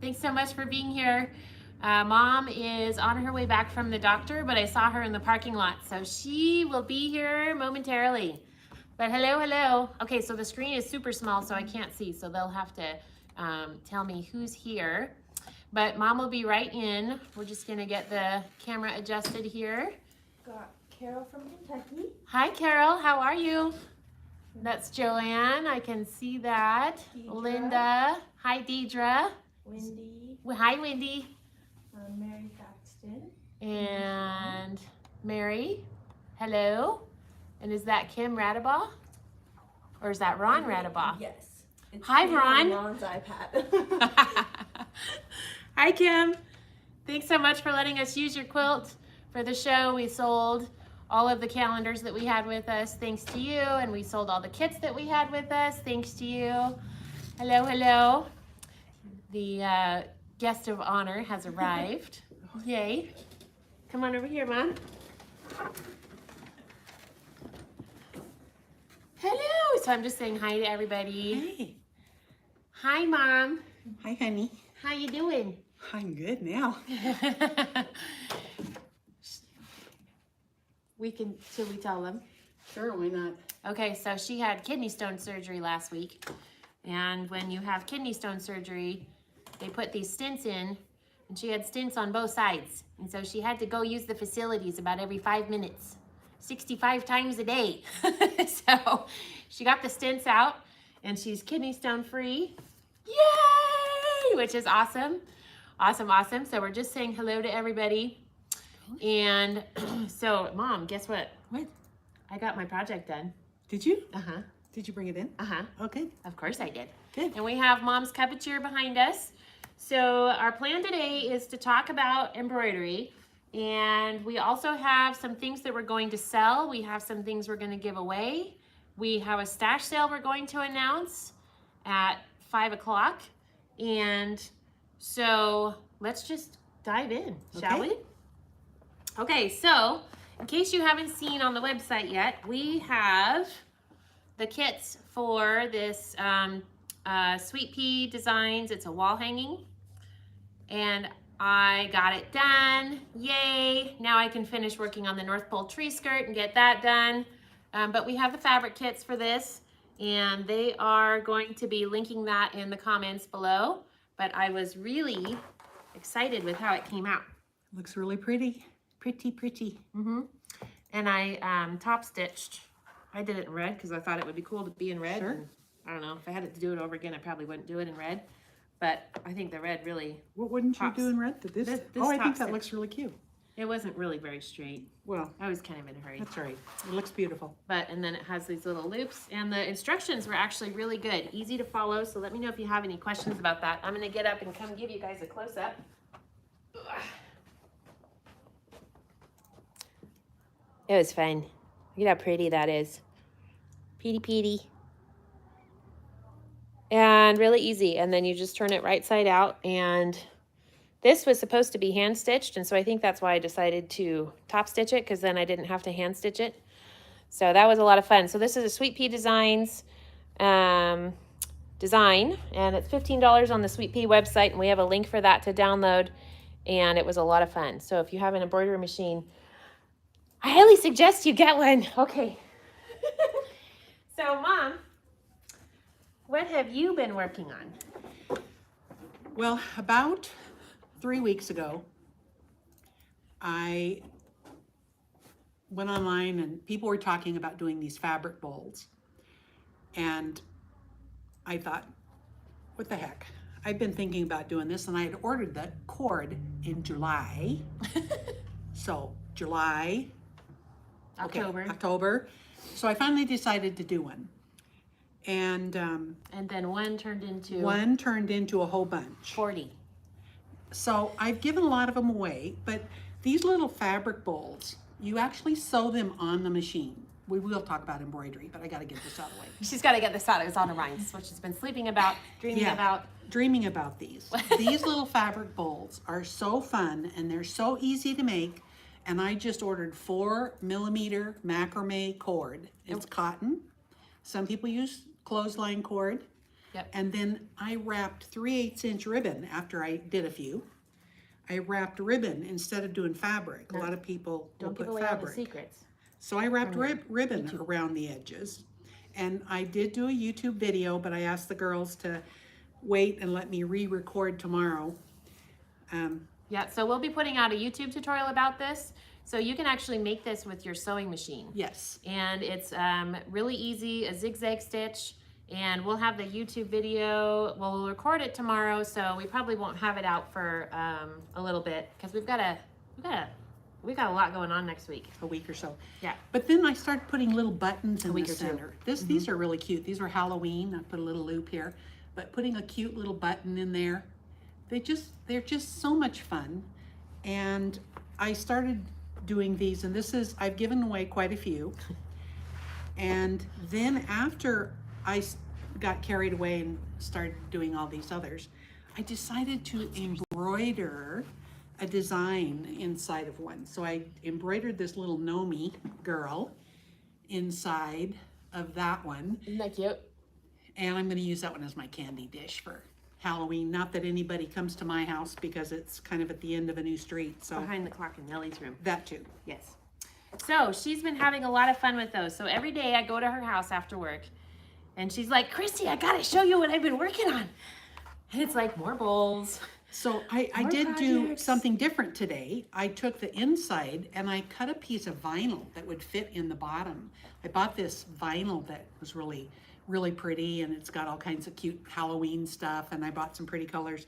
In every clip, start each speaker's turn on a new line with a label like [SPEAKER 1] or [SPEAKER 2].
[SPEAKER 1] Thanks so much for being here. Mom is on her way back from the doctor, but I saw her in the parking lot, so she will be here momentarily. But hello, hello. Okay, so the screen is super small, so I can't see, so they'll have to tell me who's here. But Mom will be right in. We're just gonna get the camera adjusted here.
[SPEAKER 2] Got Carol from Kentucky.
[SPEAKER 1] Hi, Carol, how are you? That's Joanne, I can see that.
[SPEAKER 2] Deidre.
[SPEAKER 1] Linda, hi, Deidre.
[SPEAKER 2] Wendy.
[SPEAKER 1] Hi, Wendy.
[SPEAKER 2] Mary Paxton.
[SPEAKER 1] And Mary, hello. And is that Kim Radabaugh? Or is that Ron Radabaugh?
[SPEAKER 2] Yes. It's
[SPEAKER 1] Hi,
[SPEAKER 2] Kim
[SPEAKER 1] Ron.
[SPEAKER 2] on Ron's iPad.
[SPEAKER 1] Hi, Kim. Thanks so much for letting us use your quilt for the show. We sold all of the calendars that we had with us thanks to you, and we sold all the kits that we had with us thanks to you. Hello, hello. The guest of honor has arrived. Yay. Come on over here, Mom. Hello. So I'm just saying hi to everybody.
[SPEAKER 3] Hey.
[SPEAKER 1] Hi, Mom.
[SPEAKER 3] Hi, honey.
[SPEAKER 1] How you doing?
[SPEAKER 3] I'm good now.
[SPEAKER 1] Should we tell them?
[SPEAKER 3] Sure, why not?
[SPEAKER 1] Okay, so she had kidney stone surgery last week. And when you have kidney stone surgery, they put these stents in, and she had stents on both sides. And so she had to go use the facilities about every 5 minutes, 65 times a day. So she got the stents out, and she's kidney stone free. Yay! Which is awesome. Awesome, awesome. So we're just saying hello to everybody. And so, Mom, guess what?
[SPEAKER 3] What?
[SPEAKER 1] I got my project done.
[SPEAKER 3] Did you?
[SPEAKER 1] Uh-huh.
[SPEAKER 3] Did you bring it in?
[SPEAKER 1] Uh-huh.
[SPEAKER 3] Okay.
[SPEAKER 1] Of course I did.
[SPEAKER 3] Good.
[SPEAKER 1] And we have Mom's cuppeteer behind us. So our plan today is to talk about embroidery. And we also have some things that we're going to sell. We have some things we're going to give away. We have a stash sale we're going to announce at 5 o'clock. And so let's just dive in, shall we? Okay, so in case you haven't seen on the website yet, we have the kits for this Sweet Pea Designs. It's a wall hanging. And I got it done. Yay! Now I can finish working on the North Pole tree skirt and get that done. But we have the fabric kits for this, and they are going to be linking that in the comments below. But I was really excited with how it came out.
[SPEAKER 3] Looks really pretty. Pretty, pretty.
[SPEAKER 1] Mm-hmm. And I top stitched. I did it in red because I thought it would be cool to be in red.
[SPEAKER 3] Sure.
[SPEAKER 1] And I don't know, if I had to do it over again, I probably wouldn't do it in red. But I think the red really,
[SPEAKER 3] What wouldn't
[SPEAKER 1] Tops.
[SPEAKER 3] you do in red? Did this?
[SPEAKER 1] This
[SPEAKER 3] Oh, I
[SPEAKER 1] top
[SPEAKER 3] think that
[SPEAKER 1] stitch.
[SPEAKER 3] looks really cute.
[SPEAKER 1] it wasn't really very straight.
[SPEAKER 3] Well,
[SPEAKER 1] I was kind of in a hurry.
[SPEAKER 3] that's right. It looks beautiful.
[SPEAKER 1] But, and then it has these little loops, and the instructions were actually really good, easy to follow. So let me know if you have any questions about that. I'm gonna get up and come give you guys a close-up. It was fun. Look at how pretty that is. Petey Petey. And really easy. And then you just turn it right side out. And this was supposed to be hand stitched. And so I think that's why I decided to top stitch it, because then I didn't have to hand stitch it. So that was a lot of fun. So this is a Sweet Pea Designs design. And it's $15 on the Sweet Pea website. And we have a link for that to download. And it was a lot of fun. So if you have an embroidery machine, I highly suggest you get one. Okay. So, Mom, what have you been working on?
[SPEAKER 3] Well, about 3 weeks ago, I went online and people were talking about doing these fabric bowls. And I thought, what the heck? I've been thinking about doing this, and I had ordered the cord in July. So July,
[SPEAKER 1] October.
[SPEAKER 3] Okay, October. So I finally decided to do one. And
[SPEAKER 1] then one turned into
[SPEAKER 3] one turned into a whole bunch.
[SPEAKER 1] 40.
[SPEAKER 3] So I've given a lot of them away, but these little fabric bowls, you actually sew them on the machine. We will talk about embroidery, but I got to get this out of the way.
[SPEAKER 1] She's got to get this out. It's on her mind. It's what she's been sleeping about, dreaming about.
[SPEAKER 3] Dreaming about these. These little fabric bowls are so fun, and they're so easy to make. And I just ordered 4mm macrame cord. It's cotton. Some people use clothesline cord.
[SPEAKER 1] Yep.
[SPEAKER 3] And then I wrapped 3/8 inch ribbon after I did a few. I wrapped ribbon instead of doing fabric. A lot of people will
[SPEAKER 1] Don't give
[SPEAKER 3] put
[SPEAKER 1] away all the
[SPEAKER 3] fabric.
[SPEAKER 1] secrets.
[SPEAKER 3] So I wrapped
[SPEAKER 1] From your
[SPEAKER 3] ribbon
[SPEAKER 1] YouTube.
[SPEAKER 3] around the edges. And I did do a YouTube video, but I asked the girls to wait and let me re-record tomorrow.
[SPEAKER 1] Yeah, so we'll be putting out a YouTube tutorial about this. So you can actually make this with your sewing machine.
[SPEAKER 3] Yes.
[SPEAKER 1] And it's really easy, a zigzag stitch. And we'll have the YouTube video, we'll record it tomorrow, so we probably won't have it out for a little bit because we've got a lot going on next week.
[SPEAKER 3] A week or so.
[SPEAKER 1] Yeah.
[SPEAKER 3] But then I started putting little buttons in
[SPEAKER 1] week
[SPEAKER 3] the
[SPEAKER 1] or two.
[SPEAKER 3] center. These are really cute. These were Halloween. I put a little loop here, but putting a cute little button in there, they're just so much fun. And I started doing these, and I've given away quite a few. And then after I got carried away and started doing all these others, I decided to embroider a design inside of one. So I embroidered this little Nomi girl inside of that one.
[SPEAKER 1] Isn't that cute?
[SPEAKER 3] And I'm gonna use that one as my candy dish for Halloween. Not that anybody comes to my house because it's kind of at the end of a new street, so
[SPEAKER 1] Behind the clock in Nellie's room.
[SPEAKER 3] that too.
[SPEAKER 1] Yes. So she's been having a lot of fun with those. So every day I go to her house after work and she's like, Christy, I gotta show you what I've been working on. And it's like more bowls.
[SPEAKER 3] So I
[SPEAKER 1] More
[SPEAKER 3] did do
[SPEAKER 1] projects.
[SPEAKER 3] something different today. I took the inside and I cut a piece of vinyl that would fit in the bottom. I bought this vinyl that was really, really pretty, and it's got all kinds of cute Halloween stuff, and I bought some pretty colors.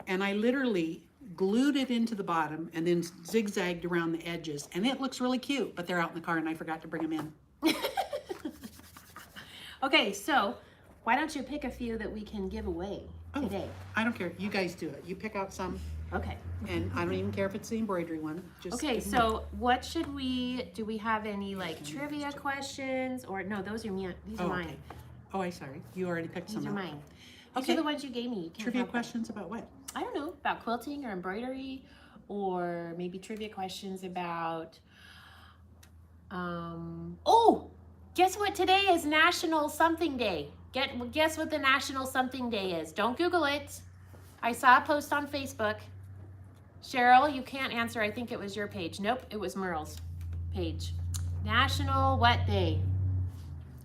[SPEAKER 3] And I literally glued it into the bottom and then zigzagged around the edges, and it looks really cute, but they're out in the car and I forgot to bring them in.
[SPEAKER 1] Okay, so why don't you pick a few that we can give away today?
[SPEAKER 3] I don't care. You guys do it. You pick out some,
[SPEAKER 1] Okay.
[SPEAKER 3] and I don't even care if it's the embroidery one. Just
[SPEAKER 1] Okay,
[SPEAKER 3] give 'em away.
[SPEAKER 1] so what should do we have any like trivia questions or no, those are mine. These are
[SPEAKER 3] Oh,
[SPEAKER 1] mine.
[SPEAKER 3] okay. Oh, I sorry. You already picked
[SPEAKER 1] These
[SPEAKER 3] some
[SPEAKER 1] are
[SPEAKER 3] out.
[SPEAKER 1] mine. These
[SPEAKER 3] Okay.
[SPEAKER 1] are the ones you gave me. You can't
[SPEAKER 3] Trivia
[SPEAKER 1] have them.
[SPEAKER 3] questions about what?
[SPEAKER 1] I don't know, about quilting or embroidery, or maybe trivia questions about oh, guess what today is National Something Day. Guess what the National Something Day is. Don't Google it. I saw a post on Facebook. Cheryl, you can't answer. I think it was your page. Nope, it was Merle's page. National what day?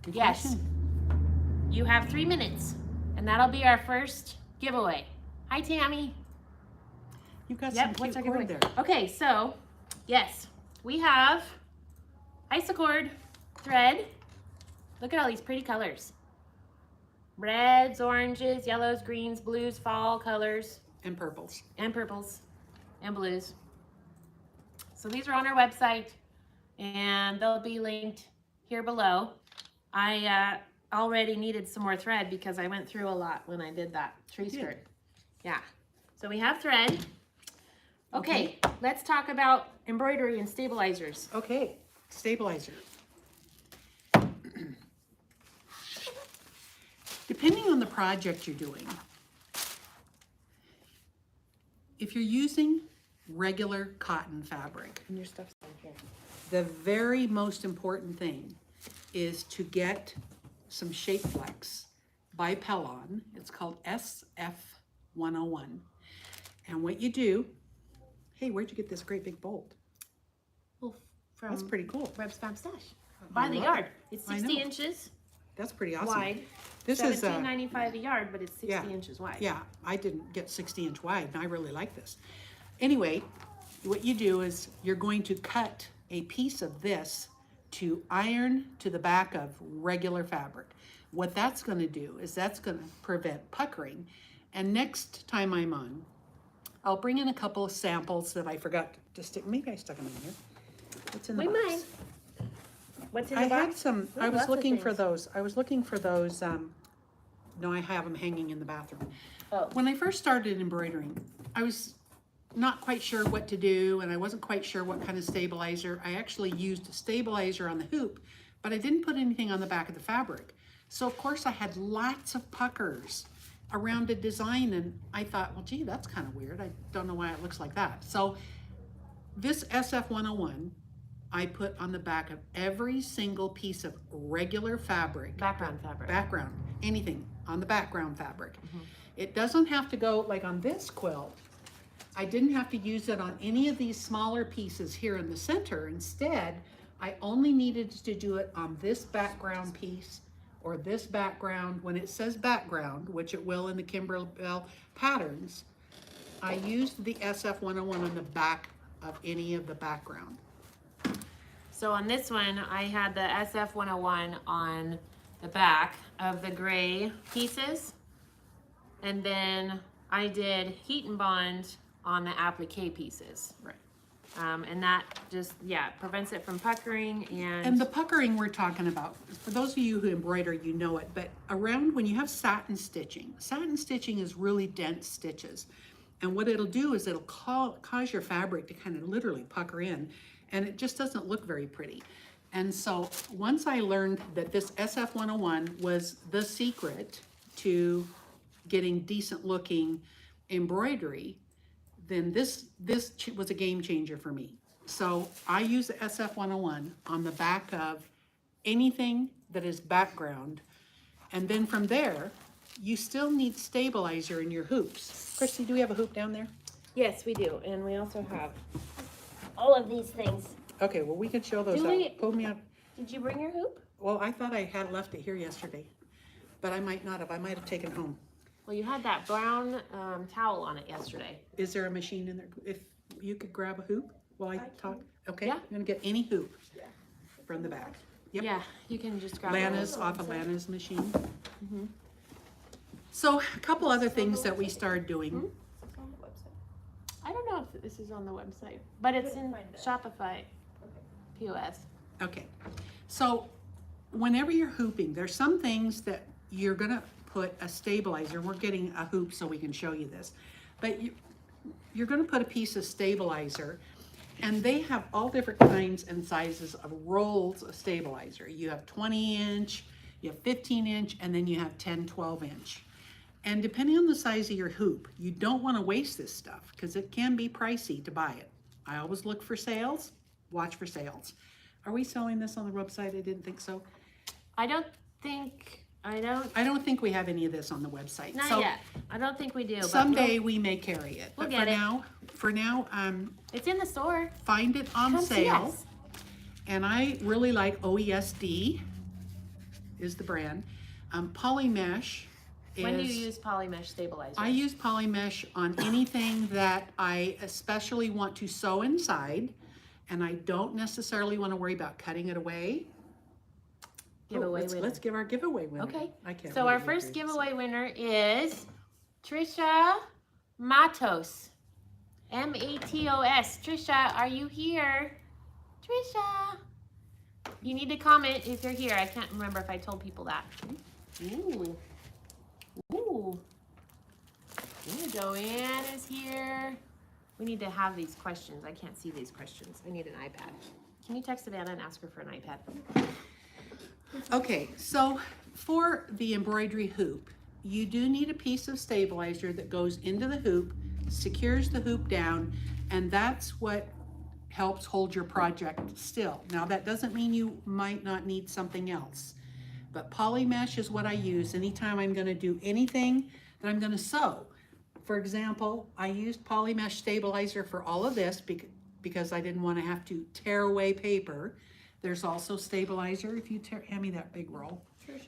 [SPEAKER 3] Good
[SPEAKER 1] Yes.
[SPEAKER 3] question.
[SPEAKER 1] You have 3 minutes, and that'll be our first giveaway. Hi, Tammy.
[SPEAKER 3] You've got
[SPEAKER 1] Yep,
[SPEAKER 3] some
[SPEAKER 1] what's
[SPEAKER 3] cute
[SPEAKER 1] our
[SPEAKER 3] cord
[SPEAKER 1] giveaway?
[SPEAKER 3] there.
[SPEAKER 1] Okay, so yes, we have Isacord thread. Look at all these pretty colors. Reds, oranges, yellows, greens, blues, fall colors,
[SPEAKER 3] And purples.
[SPEAKER 1] and purples, and blues. So these are on our website, and they'll be linked here below. I already needed some more thread because I went through a lot when I did that tree
[SPEAKER 3] did.
[SPEAKER 1] skirt. Yeah. So we have thread. Okay, let's talk about embroidery and stabilizers.
[SPEAKER 3] Okay, stabilizer. Depending on the project you're doing, if you're using regular cotton fabric,
[SPEAKER 1] And your stuff's down here.
[SPEAKER 3] the very most important thing is to get some Shape Flex by Pellon. It's called SF101. And what you do, hey, where'd you get this great big bolt?
[SPEAKER 1] Well, from
[SPEAKER 3] That's pretty cool.
[SPEAKER 1] RebsFabStash. By the
[SPEAKER 3] love
[SPEAKER 1] yard.
[SPEAKER 3] it.
[SPEAKER 1] It's
[SPEAKER 3] I
[SPEAKER 1] 60
[SPEAKER 3] know.
[SPEAKER 1] inches
[SPEAKER 3] That's pretty awesome.
[SPEAKER 1] wide.
[SPEAKER 3] This is
[SPEAKER 1] $17.95 a yard, but it's 60
[SPEAKER 3] yeah.
[SPEAKER 1] inches wide.
[SPEAKER 3] Yeah, I didn't get 60-inch wide, and I really like this. Anyway, what you do is you're going to cut a piece of this to iron to the back of regular fabric. What that's going to do is that's going to prevent puckering. And next time I'm on, I'll bring in a couple of samples that I forgot to stick. Maybe I stuck them in here. What's in the
[SPEAKER 1] Wait,
[SPEAKER 3] box?
[SPEAKER 1] mine. What's in the
[SPEAKER 3] I had
[SPEAKER 1] box?
[SPEAKER 3] some,
[SPEAKER 1] Ooh,
[SPEAKER 3] I was
[SPEAKER 1] lots of
[SPEAKER 3] looking for
[SPEAKER 1] things.
[SPEAKER 3] those. I was looking for those, no, I have them hanging in the bathroom.
[SPEAKER 1] Oh.
[SPEAKER 3] When I first started embroidering, I was not quite sure what to do, and I wasn't quite sure what kind of stabilizer. I actually used a stabilizer on the hoop, but I didn't put anything on the back of the fabric. So of course I had lots of puckers around a design, and I thought, well, gee, that's kind of weird. I don't know why it looks like that. So this SF101, I put on the back of every single piece of regular fabric.
[SPEAKER 1] Background fabric.
[SPEAKER 3] Background, anything. on the background fabric. It doesn't have to go like on this quilt. I didn't have to use it on any of these smaller pieces here in the center. Instead, I only needed to do it on this background piece or this background. When it says background, which it will in the Kimberbell patterns, I used the SF101 on the back of any of the background.
[SPEAKER 1] So on this one, I had the SF101 on the back of the gray pieces. And then I did heat and bond on the applique pieces.
[SPEAKER 3] Right.
[SPEAKER 1] And that just, yeah, prevents it from puckering
[SPEAKER 3] And the puckering we're talking about, for those of you who embroider, you know it, but around when you have satin stitching is really dense stitches. And what it'll do is it'll cause your fabric to kind of literally pucker in, and it just doesn't look very pretty. And so once I learned that this SF101 was the secret to getting decent looking embroidery, then this was a game changer for me. So I use the SF101 on the back of anything that is background. And then from there, you still need stabilizer in your hoops. Christy, do we have a hoop down there?
[SPEAKER 1] yes, we do. And we also have all of these things.
[SPEAKER 3] Okay, well, we can show those
[SPEAKER 1] Do
[SPEAKER 3] out.
[SPEAKER 1] we-
[SPEAKER 3] Pull me up.
[SPEAKER 1] Did you bring your hoop?
[SPEAKER 3] Well, I thought I had left it here yesterday, but I might not have. I might have taken it home.
[SPEAKER 1] Well, you had that brown towel on it yesterday.
[SPEAKER 3] Is there a machine in there? If you could grab a hoop while I talk? Okay,
[SPEAKER 1] Yeah.
[SPEAKER 3] I'm gonna get any hoop from the back. Yep.
[SPEAKER 1] Yeah, you can just grab
[SPEAKER 3] Lana's, off of Lana's machine. So a couple other things that we started doing.
[SPEAKER 2] It's on the website.
[SPEAKER 1] I don't know if this is on the website, but it's in
[SPEAKER 2] Find it.
[SPEAKER 1] Shopify POS.
[SPEAKER 3] Okay, so whenever you're hooping, there's some things that you're gonna put a stabilizer. We're getting a hoop so we can show you this, but you're gonna put a piece of stabilizer, and they have all different kinds and sizes of rolls of stabilizer. You have 20-inch, you have 15-inch, and then you have 10, 12-inch. And depending on the size of your hoop, you don't want to waste this stuff because it can be pricey to buy it. I always look for sales, watch for sales. Are we selling this on the website? I didn't think so.
[SPEAKER 1] I don't think
[SPEAKER 3] I don't think we have any of this on the website.
[SPEAKER 1] not
[SPEAKER 3] So
[SPEAKER 1] yet. I don't think we do. But
[SPEAKER 3] someday we may carry it.
[SPEAKER 1] we'll
[SPEAKER 3] But
[SPEAKER 1] get it.
[SPEAKER 3] for now,
[SPEAKER 1] it's in the store.
[SPEAKER 3] find it on
[SPEAKER 1] Come see
[SPEAKER 3] sale.
[SPEAKER 1] us.
[SPEAKER 3] And I really like OESD is the brand. Polymesh is.
[SPEAKER 1] When do you use polymesh stabilizer?
[SPEAKER 3] I use Polymesh on anything that I especially want to sew inside, and I don't necessarily want to worry about cutting it away.
[SPEAKER 1] Giveaway winner.
[SPEAKER 3] Let's give our giveaway winner.
[SPEAKER 1] Okay.
[SPEAKER 3] I can't
[SPEAKER 1] So
[SPEAKER 3] read
[SPEAKER 1] our
[SPEAKER 3] it
[SPEAKER 1] first
[SPEAKER 3] here.
[SPEAKER 1] giveaway winner is Trisha Matos. Matos. Trisha, are you here? Trisha. You need to comment if you're here. I can't remember if I told people that. Ooh. Ooh. Ooh, Joanne is here. We need to have these questions. I can't see these questions. I need an iPad. Can you text Savannah and ask her for an iPad?
[SPEAKER 3] Okay, so for the embroidery hoop, you do need a piece of stabilizer that goes into the hoop, secures the hoop down, and that's what helps hold your project still. Now, that doesn't mean you might not need something else, but Polymesh is what I use anytime I'm gonna do anything that I'm gonna sew. For example, I used Polymesh stabilizer for all of this because I didn't want to have to tear away paper. There's also stabilizer if you hand me that big roll.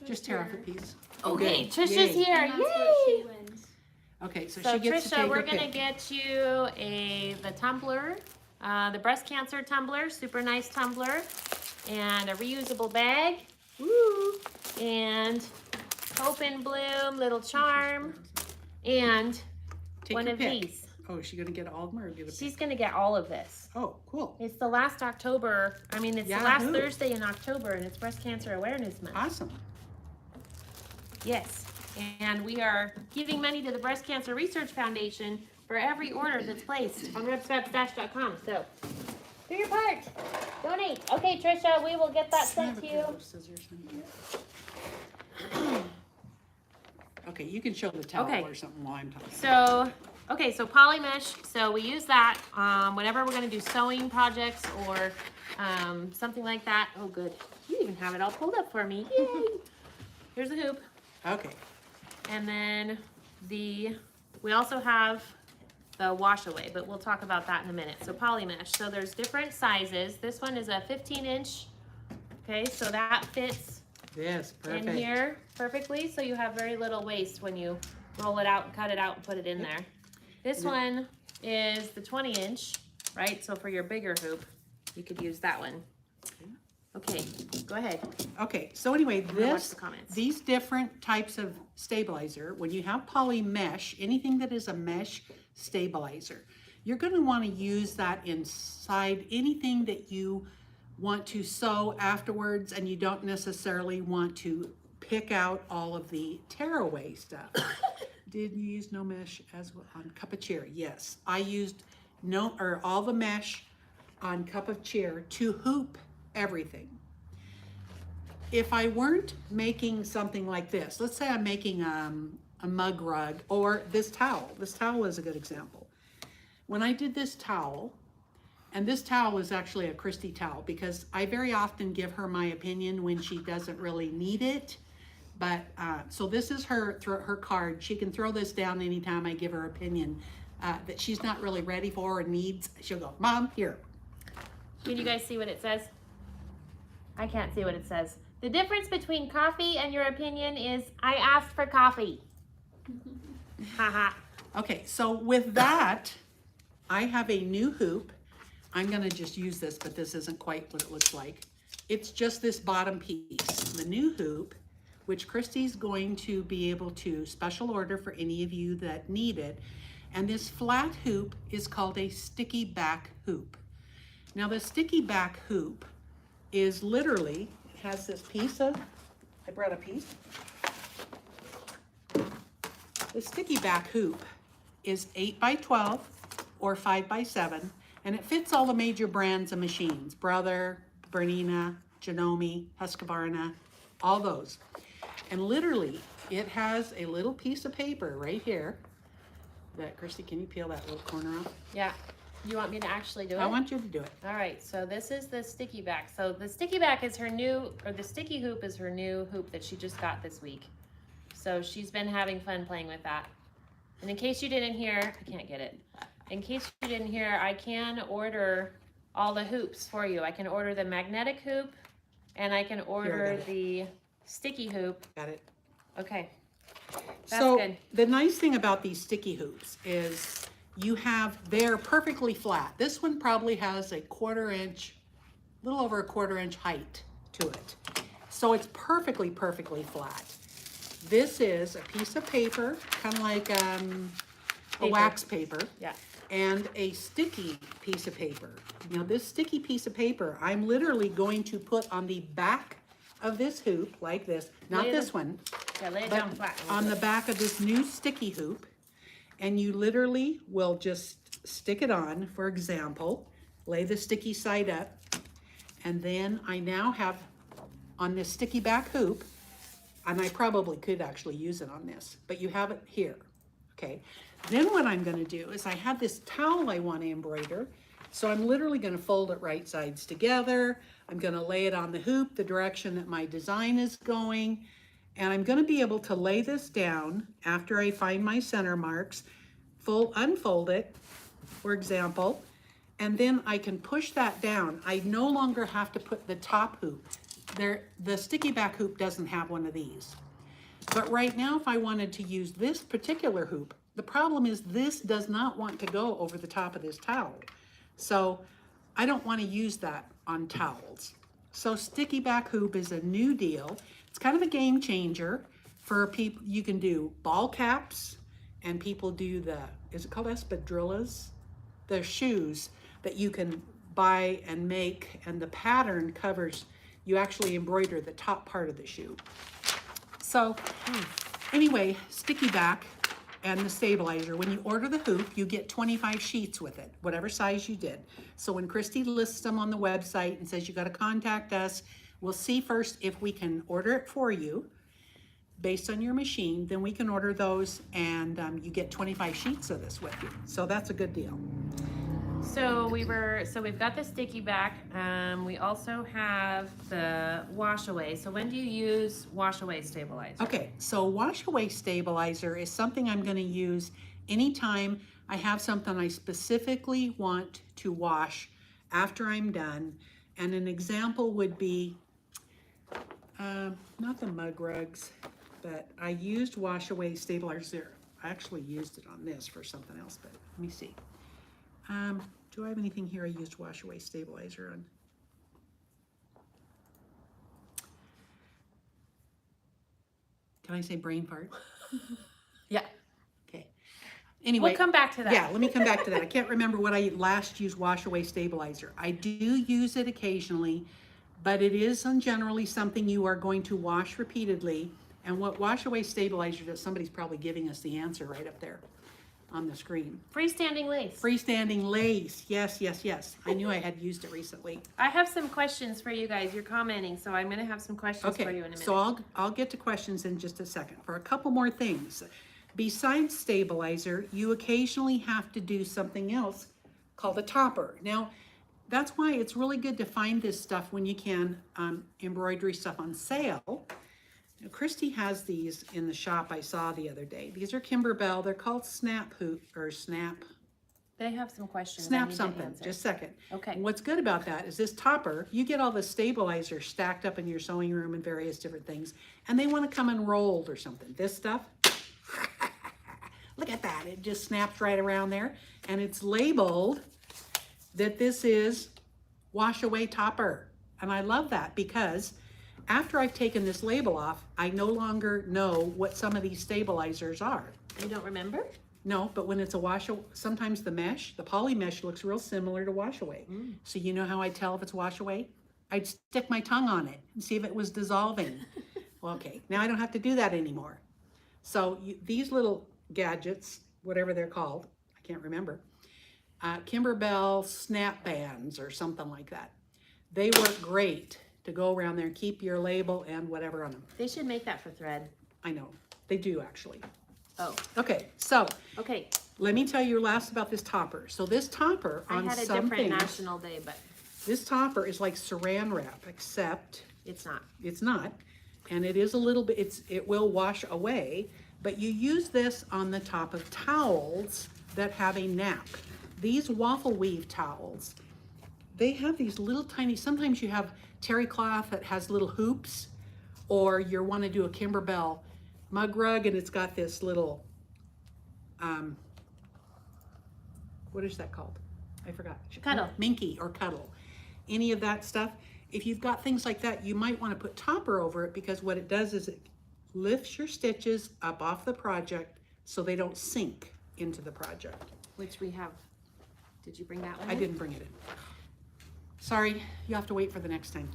[SPEAKER 3] Just tear off a piece.
[SPEAKER 1] Okay,
[SPEAKER 3] Good.
[SPEAKER 1] Trisha's
[SPEAKER 3] Yay.
[SPEAKER 1] here.
[SPEAKER 2] And that's what she
[SPEAKER 1] Yay!
[SPEAKER 2] wins.
[SPEAKER 3] Okay, so
[SPEAKER 1] So
[SPEAKER 3] she gets to
[SPEAKER 1] Trisha,
[SPEAKER 3] take
[SPEAKER 1] we're
[SPEAKER 3] her
[SPEAKER 1] gonna
[SPEAKER 3] pick.
[SPEAKER 1] get you the tumbler, the breast cancer tumbler, super nice tumbler, and a reusable bag. Woo! And Hope and Bloom little charm, and
[SPEAKER 3] Take
[SPEAKER 1] one
[SPEAKER 3] your
[SPEAKER 1] of
[SPEAKER 3] pick.
[SPEAKER 1] these.
[SPEAKER 3] Oh, is she gonna get all of them or get a pick?
[SPEAKER 1] She's gonna get all of this.
[SPEAKER 3] Oh, cool.
[SPEAKER 1] It's the last October. I mean, it's the last
[SPEAKER 3] Yahoo.
[SPEAKER 1] Thursday in October, and it's Breast Cancer Awareness Month.
[SPEAKER 3] Awesome.
[SPEAKER 1] Yes, and we are giving money to the Breast Cancer Research Foundation for every order that's placed on RebsFabStash.com. So, do your part. Donate. Okay, Trisha, we will get that
[SPEAKER 3] I
[SPEAKER 1] sent
[SPEAKER 3] have a
[SPEAKER 1] to
[SPEAKER 3] pair
[SPEAKER 1] you.
[SPEAKER 3] of scissors in here. Okay, you can show the towel
[SPEAKER 1] Okay.
[SPEAKER 3] or something while I'm talking.
[SPEAKER 1] So, okay, so polymesh. So we use that whenever we're going to do sewing projects or something like that. Oh, good. You even have it all pulled up for me. Yay! Here's the hoop.
[SPEAKER 3] Okay,
[SPEAKER 1] And then we also have the wash away, but we'll talk about that in a minute. So poly mesh. So there's different sizes. This one is a 15-inch. Okay, so that fits
[SPEAKER 3] Yes, perfect.
[SPEAKER 1] in here perfectly. So you have very little waste when you roll it out and cut it out and put it in there. This one is the 20-inch, right? So for your bigger hoop, you could use that one. Okay, go ahead.
[SPEAKER 3] Okay, so anyway,
[SPEAKER 1] I'm gonna watch the comments.
[SPEAKER 3] these different types of stabilizer, when you have poly mesh, anything that is a mesh stabilizer, you're going to want to use that inside anything that you want to sew afterwards, and you don't necessarily want to pick out all of the tearaway stuff. Did you use no mesh as well on cup of cheer? Yes, I used all the mesh on cup of cheer to hoop everything. If I weren't making something like this, let's say I'm making a mug rug or this towel is a good example. When I did this towel, and this towel is actually a Christy towel because I very often give her my opinion when she doesn't really need it. But so this is her card. She can throw this down anytime I give her opinion that she's not really ready for or needs. She'll go, Mom, here.
[SPEAKER 1] Can you guys see what it says? I can't see what it says. The difference between coffee and your opinion is I asked for coffee. Haha.
[SPEAKER 3] Okay, so with that, I have a new hoop. I'm gonna just use this, but this isn't quite what it looks like. It's just this bottom piece. The new hoop, which Christy's going to be able to special order for any of you that need it. And this flat hoop is called a sticky back hoop. Now the sticky back hoop is literally, it has this piece of, I brought a piece. The sticky back hoop is 8 by 12 or 5 by 7, and it fits all the major brands of machines, Brother, Bernina, Janome, Husqvarna, all those. And literally, it has a little piece of paper right here that, Christy, can you peel that little corner off?
[SPEAKER 1] Yeah. You want me to actually do it?
[SPEAKER 3] I want you to do it.
[SPEAKER 1] All right, so this is the sticky back. So the sticky back is her new, or the sticky hoop is her new hoop that she just got this week. So she's been having fun playing with that. And in case you didn't hear, I can't get it. In case you didn't hear, I can order all the hoops for you. I can order the magnetic hoop and I can order the sticky hoop.
[SPEAKER 3] Got it.
[SPEAKER 1] Okay, that's
[SPEAKER 3] So
[SPEAKER 1] good.
[SPEAKER 3] the nice thing about these sticky hoops is they're perfectly flat. This one probably has a little over a quarter inch height to it. So it's perfectly flat. This is a piece of paper, kind of like a wax paper.
[SPEAKER 1] Yeah.
[SPEAKER 3] And a sticky piece of paper. Now this sticky piece of paper, I'm literally going to put on the back of this hoop, like this, not this one,
[SPEAKER 1] Yeah, lay it
[SPEAKER 3] but
[SPEAKER 1] down flat.
[SPEAKER 3] on the back of this new sticky hoop, and you literally will just stick it on, for example, lay the sticky side up, and then I now have on this sticky back hoop, and I probably could actually use it on this, but you have it here, okay? Then what I'm gonna do is I have this towel I wanna embroider, so I'm literally gonna fold it right sides together. I'm gonna lay it on the hoop, the direction that my design is going, and I'm gonna be able to lay this down after I find my center marks, unfold it, for example, and then I can push that down. I no longer have to put the top hoop. The sticky back hoop doesn't have one of these. But right now, if I wanted to use this particular hoop, the problem is this does not want to go over the top of this towel. So I don't want to use that on towels. So sticky back hoop is a new deal. It's kind of a game changer for people. You can do ball caps, and people do is it called espadrillas? They're shoes that you can buy and make, and the pattern covers, you actually embroider the top part of the shoe. So anyway, sticky back and the stabilizer, when you order the hoop, you get 25 sheets with it, whatever size you did. So when Christy lists them on the website and says you got to contact us, we'll see first if we can order it for you based on your machine, then we can order those, and you get 25 sheets of this with you. So that's a good deal.
[SPEAKER 1] So we've got the sticky back. We also have the wash away. So when do you use wash away stabilizer?
[SPEAKER 3] Okay, so wash away stabilizer is something I'm going to use anytime I have something I specifically want to wash after I'm done. And an example would be, not the mug rugs, but I used wash away stabilizer. I actually used it on this for something else, but let me see. Do I have anything here I used wash away stabilizer on? Can I say brain fart?
[SPEAKER 1] Yeah.
[SPEAKER 3] Okay. Anyway.
[SPEAKER 1] We'll come back to that.
[SPEAKER 3] Yeah, let me come back to that. I can't remember what I last used wash away stabilizer. I do use it occasionally, but it is generally something you are going to wash repeatedly. And what wash away stabilizer does, somebody's probably giving us the answer right up there on the screen.
[SPEAKER 1] Freestanding lace.
[SPEAKER 3] Freestanding lace. Yes, yes, yes. I knew I had used it recently.
[SPEAKER 1] I have some questions for you guys. You're commenting, so I'm going to have some questions for you in a minute.
[SPEAKER 3] So I'll get to questions in just a second. For a couple more things. Besides stabilizer, you occasionally have to do something else called a topper. Now, that's why it's really good to find this stuff when you can, embroidery stuff on sale. Now, Christy has these in the shop I saw the other day. These are Kimberbell. They're called Snap Hoop or Snap.
[SPEAKER 1] They have some questions.
[SPEAKER 3] Snap something. Just a second.
[SPEAKER 1] Okay.
[SPEAKER 3] And what's good about that is this topper, you get all the stabilizer stacked up in your sewing room and various different things, and they want to come unrolled or something. This stuff, look at that. It just snaps right around there, and it's labeled that this is wash away topper. And I love that because after I've taken this label off, I no longer know what some of these stabilizers are.
[SPEAKER 1] You don't remember?
[SPEAKER 3] No, but when it's a wash, sometimes the mesh, the poly mesh looks real similar to wash away. So you know how I tell if it's wash away? I'd stick my tongue on it and see if it was dissolving. Well, okay, now I don't have to do that anymore. So these little gadgets, whatever they're called, I can't remember, Kimberbell snap bands or something like that. They work great to go around there and keep your label and whatever on them.
[SPEAKER 1] They should make that for thread.
[SPEAKER 3] I know, they do actually.
[SPEAKER 1] Oh.
[SPEAKER 3] Okay, so
[SPEAKER 1] Okay.
[SPEAKER 3] let me tell you last about this topper. So this topper on
[SPEAKER 1] I had a
[SPEAKER 3] some
[SPEAKER 1] different
[SPEAKER 3] things,
[SPEAKER 1] national day, but
[SPEAKER 3] this topper is like saran wrap, except
[SPEAKER 1] it's not.
[SPEAKER 3] it's not. And it is a little bit, it will wash away, but you use this on the top of towels that have a nap. These waffle weave towels, they have these little tiny, sometimes you have terry cloth that has little hoops, or you want to do a Kimberbell mug rug and it's got this little, what is that called? I forgot.
[SPEAKER 1] Cuddle.
[SPEAKER 3] Minky or cuddle. Any of that stuff. If you've got things like that, you might want to put topper over it because what it does is it lifts your stitches up off the project so they don't sink into the project.
[SPEAKER 1] Which we have. Did you bring that one?
[SPEAKER 3] I didn't bring it in. Sorry, you have to wait for the next time.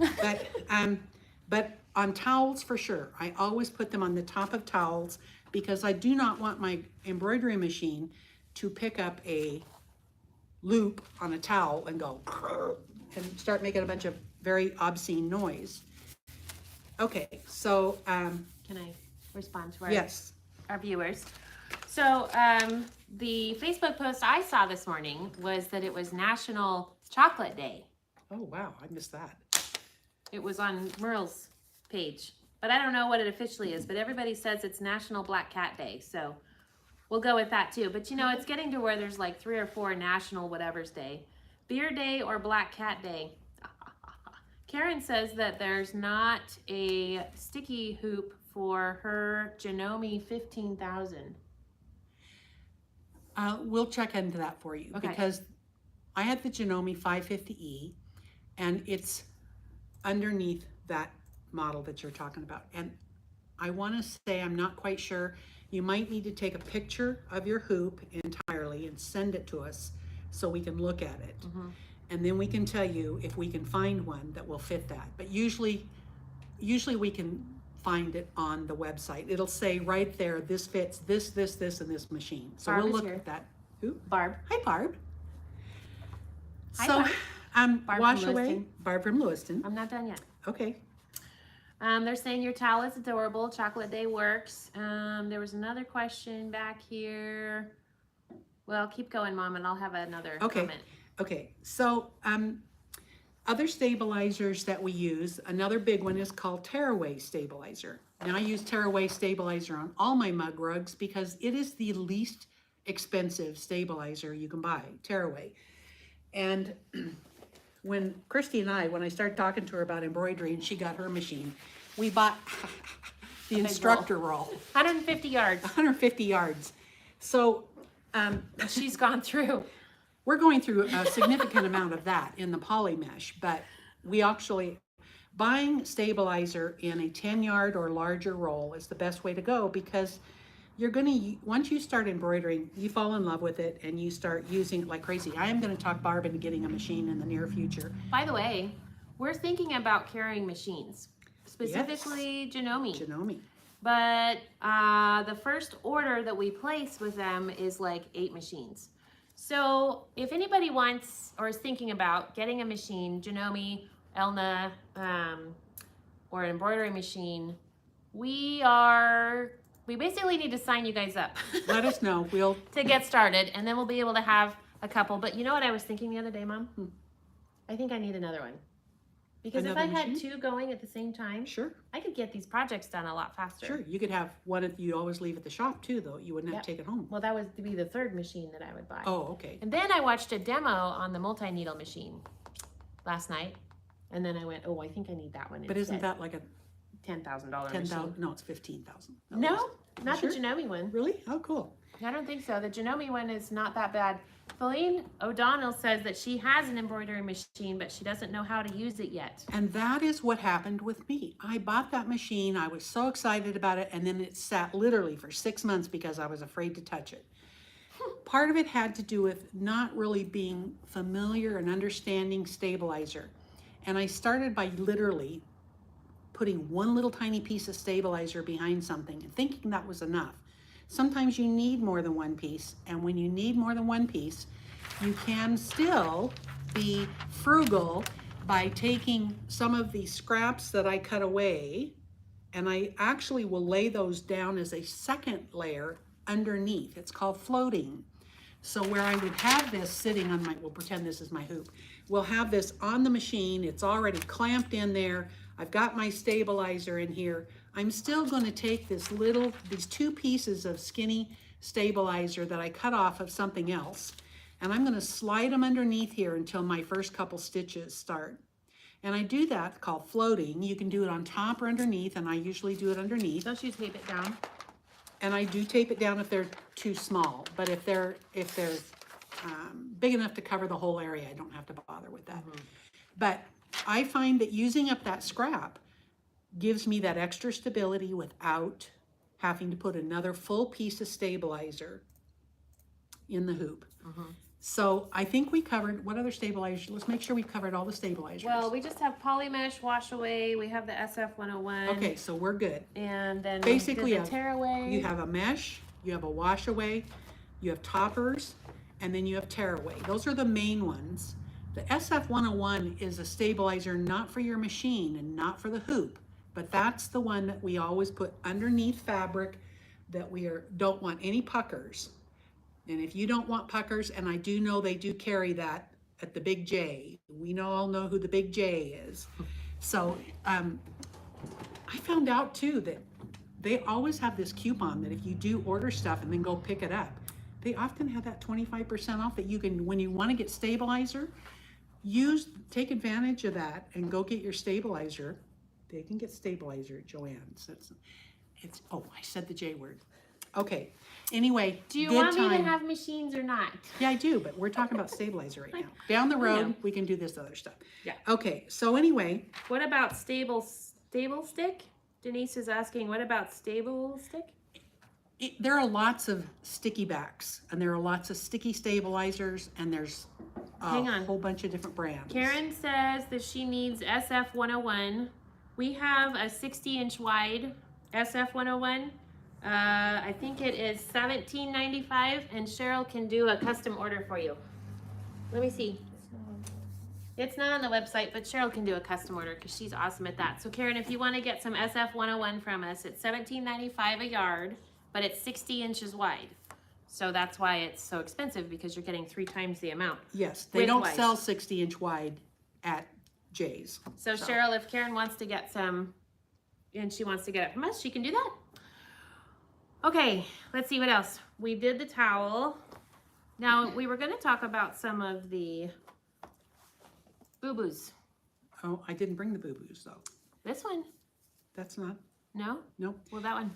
[SPEAKER 3] But on towels for sure, I always put them on the top of towels because I do not want my embroidery machine to pick up a loop on a towel and go and start making a bunch of very obscene noise. Okay, so
[SPEAKER 1] Can I respond to
[SPEAKER 3] yes.
[SPEAKER 1] our viewers? So the Facebook post I saw this morning was that it was National Chocolate Day.
[SPEAKER 3] Oh wow, I missed that.
[SPEAKER 1] It was on Merle's page, but I don't know what it officially is, but everybody says it's National Black Cat Day, so we'll go with that too. But you know, it's getting to where there's like 3 or 4 National whatever's day. Beer Day or Black Cat Day. Karen says that there's not a sticky hoop for her Janome 15,000.
[SPEAKER 3] We'll check into that for you because I had the Janome 550E and it's underneath that model that you're talking about. And I want to say, I'm not quite sure. You might need to take a picture of your hoop entirely and send it to us so we can look at it. And then we can tell you if we can find one that will fit that. But usually we can find it on the website. It'll say right there, this fits this, and this machine. So
[SPEAKER 1] Barb
[SPEAKER 3] we'll
[SPEAKER 1] is
[SPEAKER 3] look
[SPEAKER 1] here.
[SPEAKER 3] at that. Who?
[SPEAKER 1] Barb.
[SPEAKER 3] Hi, Barb.
[SPEAKER 1] Hi,
[SPEAKER 3] So,
[SPEAKER 1] Barb
[SPEAKER 3] wash
[SPEAKER 1] from
[SPEAKER 3] away.
[SPEAKER 1] Lewiston.
[SPEAKER 3] Barb from Lewiston.
[SPEAKER 1] I'm not done yet.
[SPEAKER 3] Okay.
[SPEAKER 1] They're saying your towel is adorable. Chocolate Day works. There was another question back here. Well, keep going, Mom, and I'll have another
[SPEAKER 3] Okay.
[SPEAKER 1] comment.
[SPEAKER 3] Okay, so other stabilizers that we use, another big one is called tearaway stabilizer. Now I use tearaway stabilizer on all my mug rugs because it is the least expensive stabilizer you can buy, tearaway. And when Christy and when I started talking to her about embroidery and she got her machine, we bought the instructor roll,
[SPEAKER 1] 150 yards.
[SPEAKER 3] 150 yards. So
[SPEAKER 1] She's gone through.
[SPEAKER 3] we're going through a significant amount of that in the poly mesh, but we actually, buying stabilizer in a 10-yard or larger roll is the best way to go because you're gonna, once you start embroidering, you fall in love with it and you start using it like crazy. I am gonna talk Barb into getting a machine in the near future.
[SPEAKER 1] By the way, we're thinking about carrying machines, specifically Janome.
[SPEAKER 3] Janome.
[SPEAKER 1] But the first order that we place with them is like 8 machines. So if anybody wants or is thinking about getting a machine, Janome, Elna, or an embroidery machine, we basically need to sign you guys up.
[SPEAKER 3] Let us know. We'll
[SPEAKER 1] to get started, and then we'll be able to have a couple. But you know what I was thinking the other day, Mom? I think I need another one. Because
[SPEAKER 3] Another
[SPEAKER 1] if I had
[SPEAKER 3] machine?
[SPEAKER 1] 2 going at the same time,
[SPEAKER 3] Sure.
[SPEAKER 1] I could get these projects done a lot faster.
[SPEAKER 3] Sure. You could have one that you always leave at the shop too, though. You wouldn't have to take it home.
[SPEAKER 1] Well, that would be the 3rd machine that I would buy.
[SPEAKER 3] Oh, okay.
[SPEAKER 1] And then I watched a demo on the multi-needle machine last night. And then I went, oh, I think I need that one
[SPEAKER 3] But isn't that like a
[SPEAKER 1] $10,000
[SPEAKER 3] 10,000?
[SPEAKER 1] machine?
[SPEAKER 3] No, it's 15,000.
[SPEAKER 1] No, not
[SPEAKER 3] Sure?
[SPEAKER 1] the Janome one.
[SPEAKER 3] Really? Oh, cool.
[SPEAKER 1] I don't think so. The Janome one is not that bad. Feline O'Donnell says that she has an embroidery machine, but she doesn't know how to use it yet.
[SPEAKER 3] And that is what happened with me. I bought that machine. I was so excited about it. And then it sat literally for 6 months because I was afraid to touch it. Part of it had to do with not really being familiar and understanding stabilizer. And I started by literally putting one little tiny piece of stabilizer behind something and thinking that was enough. Sometimes you need more than one piece, and when you need more than one piece, you can still be frugal by taking some of the scraps that I cut away, and I actually will lay those down as a second layer underneath. It's called floating. So where I would have this sitting on my, we'll pretend this is my hoop, we'll have this on the machine, it's already clamped in there, I've got my stabilizer in here. I'm still going to take these 2 pieces of skinny stabilizer that I cut off of something else, and I'm going to slide them underneath here until my first couple stitches start. And I do that called floating. You can do it on top or underneath, and I usually do it underneath.
[SPEAKER 1] Don't you tape it down?
[SPEAKER 3] And I do tape it down if they're too small, but if they're big enough to cover the whole area, I don't have to bother with that. But I find that using up that scrap gives me that extra stability without having to put another full piece of stabilizer in the hoop. So I think we covered, what other stabilizers? Let's make sure we've covered all the stabilizers.
[SPEAKER 1] Well, we just have polymesh, wash away, we have the SF101.
[SPEAKER 3] Okay, so we're good.
[SPEAKER 1] And then
[SPEAKER 3] Basically,
[SPEAKER 1] the tearaway.
[SPEAKER 3] You have a mesh, you have a wash away, you have toppers, and then you have tearaway. Those are the main ones. The SF101 is a stabilizer not for your machine and not for the hoop, but that's the one that we always put underneath fabric that we don't want any puckers. And if you don't want puckers, and I do know they do carry that at the Big J, we all know who the Big J is. So I found out too that they always have this coupon that if you do order stuff and then go pick it up, they often have that 25% off that you can, when you want to get stabilizer, take advantage of that and go get your stabilizer. They can get stabilizer at Joann's. Oh, I said the J word. Okay. Anyway,
[SPEAKER 1] Do you
[SPEAKER 3] good
[SPEAKER 1] want me
[SPEAKER 3] time.
[SPEAKER 1] to have machines or not?
[SPEAKER 3] Yeah, I do, but we're talking about stabilizer right now. Down the
[SPEAKER 1] know.
[SPEAKER 3] road, we can do this other stuff.
[SPEAKER 1] Yeah.
[SPEAKER 3] Okay, so anyway,
[SPEAKER 1] What about stable stick? Denise is asking, what about stable stick?
[SPEAKER 3] there are lots of sticky backs, and there are lots of sticky stabilizers, and there's
[SPEAKER 1] Hang
[SPEAKER 3] a
[SPEAKER 1] on.
[SPEAKER 3] whole bunch of different brands.
[SPEAKER 1] Karen says that she needs SF101. We have a 60-inch wide SF101. I think it is $17.95, and Cheryl can do a custom order for you. Let me see. It's not on the website, but Cheryl can do a custom order because she's awesome at that. So Karen, if you want to get some SF101 from us, it's $17.95 a yard, but it's 60 inches wide. So that's why it's so expensive, because you're getting 3 times the amount.
[SPEAKER 3] Yes, they
[SPEAKER 1] Width
[SPEAKER 3] don't
[SPEAKER 1] wise.
[SPEAKER 3] sell 60-inch wide at Jay's.
[SPEAKER 1] So Cheryl, if Karen wants to get some and she wants to get it from us, she can do that. Okay, let's see what else. We did the towel. Now we were going to talk about some of the boo-boos.
[SPEAKER 3] Oh, I didn't bring the boo-boos though.
[SPEAKER 1] This one.
[SPEAKER 3] That's not,
[SPEAKER 1] No?
[SPEAKER 3] nope.
[SPEAKER 1] Well, that one.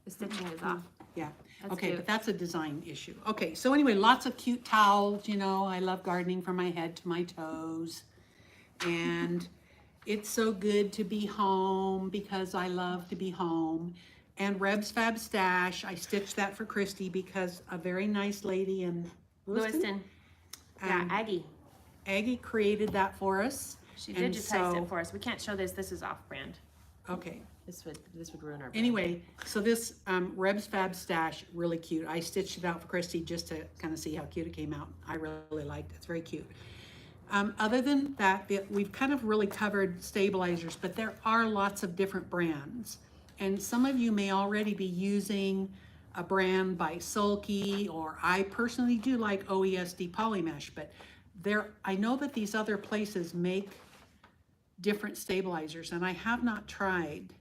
[SPEAKER 1] The stitching is off.
[SPEAKER 3] Yeah,
[SPEAKER 1] That's
[SPEAKER 3] okay,
[SPEAKER 1] cute.
[SPEAKER 3] but that's a design issue. Okay, so anyway, lots of cute towels, you know, I love gardening from my head to my toes. And it's so good to be home because I love to be home. And RebsFabStash, I stitched that for Christy because a very nice lady in
[SPEAKER 1] Lewiston. Yeah, Aggie.
[SPEAKER 3] Aggie created that for us.
[SPEAKER 1] She
[SPEAKER 3] And
[SPEAKER 1] digitized
[SPEAKER 3] so-
[SPEAKER 1] it for us. We can't show this. This is off-brand.
[SPEAKER 3] Okay,
[SPEAKER 1] This would ruin our brand.
[SPEAKER 3] anyway, so this RebsFabStash, really cute. I stitched it out for Christy just to kind of see how cute it came out. I really liked it. It's very cute. Other than that, we've kind of really covered stabilizers, but there are lots of different brands. And some of you may already be using a brand by Sulky, or I personally do like OESD Polymesh, but I know that these other places make different stabilizers, and I have not tried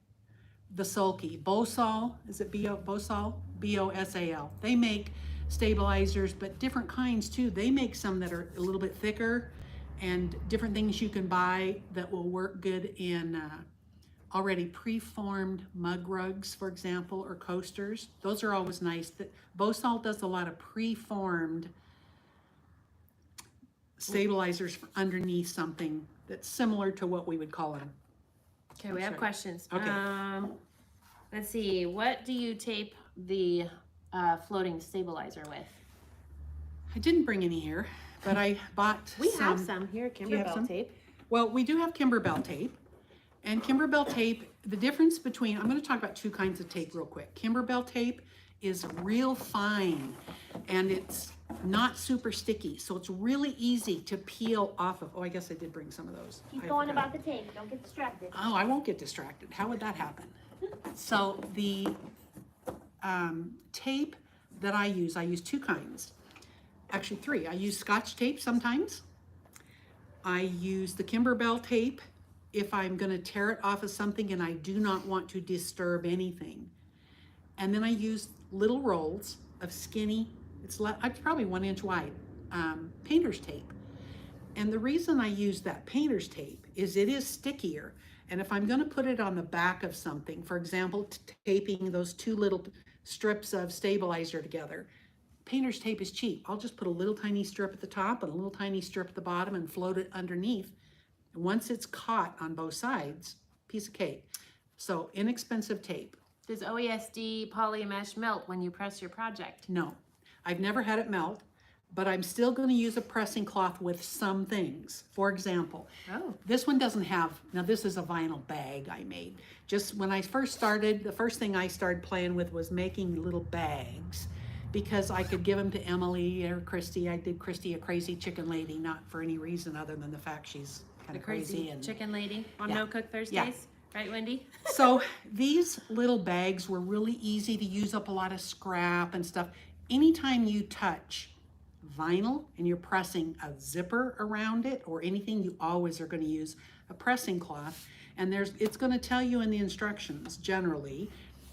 [SPEAKER 3] the Sulky. Bosal, is it Bosal? B-O-S-A-L. They make stabilizers, but different kinds too. They make some that are a little bit thicker, and different things you can buy that will work good in already preformed mug rugs, for example, or coasters. Those are always nice. Bosal does a lot of preformed stabilizers for underneath something that's similar to what we would call them.
[SPEAKER 1] Okay, we have questions.
[SPEAKER 3] Okay.
[SPEAKER 1] Let's see. What do you tape the floating stabilizer with?
[SPEAKER 3] I didn't bring any here, but I bought
[SPEAKER 1] We have some here,
[SPEAKER 3] you have
[SPEAKER 1] Kimberbell
[SPEAKER 3] some?
[SPEAKER 1] tape.
[SPEAKER 3] Well, we do have Kimberbell tape. And Kimberbell tape, the difference between, I'm going to talk about 2 kinds of tape real quick. Kimberbell tape is real fine and it's not super sticky. So it's really easy to peel off of. Oh, I guess I did bring some of those.
[SPEAKER 2] Keep
[SPEAKER 3] I
[SPEAKER 2] going
[SPEAKER 3] forgot.
[SPEAKER 2] about the tape. Don't get distracted.
[SPEAKER 3] Oh, I won't get distracted. How would that happen? So the tape that I use 2 kinds. Actually 3. I use Scotch tape sometimes. I use the Kimberbell tape if I'm going to tear it off of something and I do not want to disturb anything. And then I use little rolls of skinny, it's probably 1 inch wide, painter's tape. And the reason I use that painter's tape is it is stickier. And if I'm going to put it on the back of something, for example, taping those 2 little strips of stabilizer together, painter's tape is cheap. I'll just put a little tiny strip at the top and a little tiny strip at the bottom and float it underneath. And once it's caught on both sides, piece of cake. So inexpensive tape.
[SPEAKER 1] Does OESD polymesh melt when you press your project?
[SPEAKER 3] No, I've never had it melt, but I'm still going to use a pressing cloth with some things. For example,
[SPEAKER 1] Oh.
[SPEAKER 3] this one doesn't have, now this is a vinyl bag I made. Just when I first started, the first thing I started playing with was making little bags because I could give them to Emily or Christy. I did Christy a crazy chicken lady, not for any reason other than the fact she's kind
[SPEAKER 1] The
[SPEAKER 3] of crazy.
[SPEAKER 1] crazy
[SPEAKER 3] And
[SPEAKER 1] chicken lady on
[SPEAKER 3] Yeah.
[SPEAKER 1] No Cook Thursdays.
[SPEAKER 3] Yeah.
[SPEAKER 1] Right, Wendy?
[SPEAKER 3] so these little bags were really easy to use up a lot of scrap and stuff. Anytime you touch vinyl and you're pressing a zipper around it or anything, you always are going to use a pressing cloth. And it's going to tell you in the instructions generally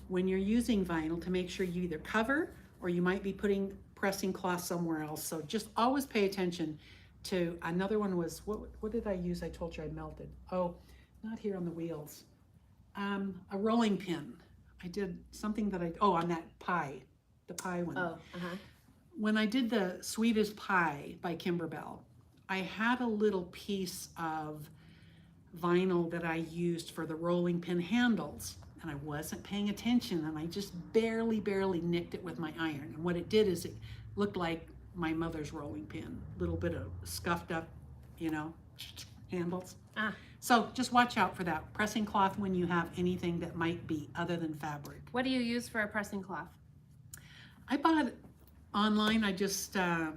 [SPEAKER 3] when you're using vinyl to make sure you either cover or you might be putting pressing cloth somewhere else. So just always pay attention to, another one was, what did I use? I told you I melted. Oh, not here on the wheels. A rolling pin. I did something that on that pie, the pie one.
[SPEAKER 1] Oh,
[SPEAKER 3] When I did the sweetest pie by Kimberbell, I had a little piece of vinyl that I used for the rolling pin handles, and I wasn't paying attention, and I just barely nicked it with my iron. And what it did is it looked like my mother's rolling pin, little bit of scuffed up, handles. So just watch out for that. Pressing cloth when you have anything that might be other than fabric.
[SPEAKER 1] What do you use for a pressing cloth?
[SPEAKER 3] I bought online, I just got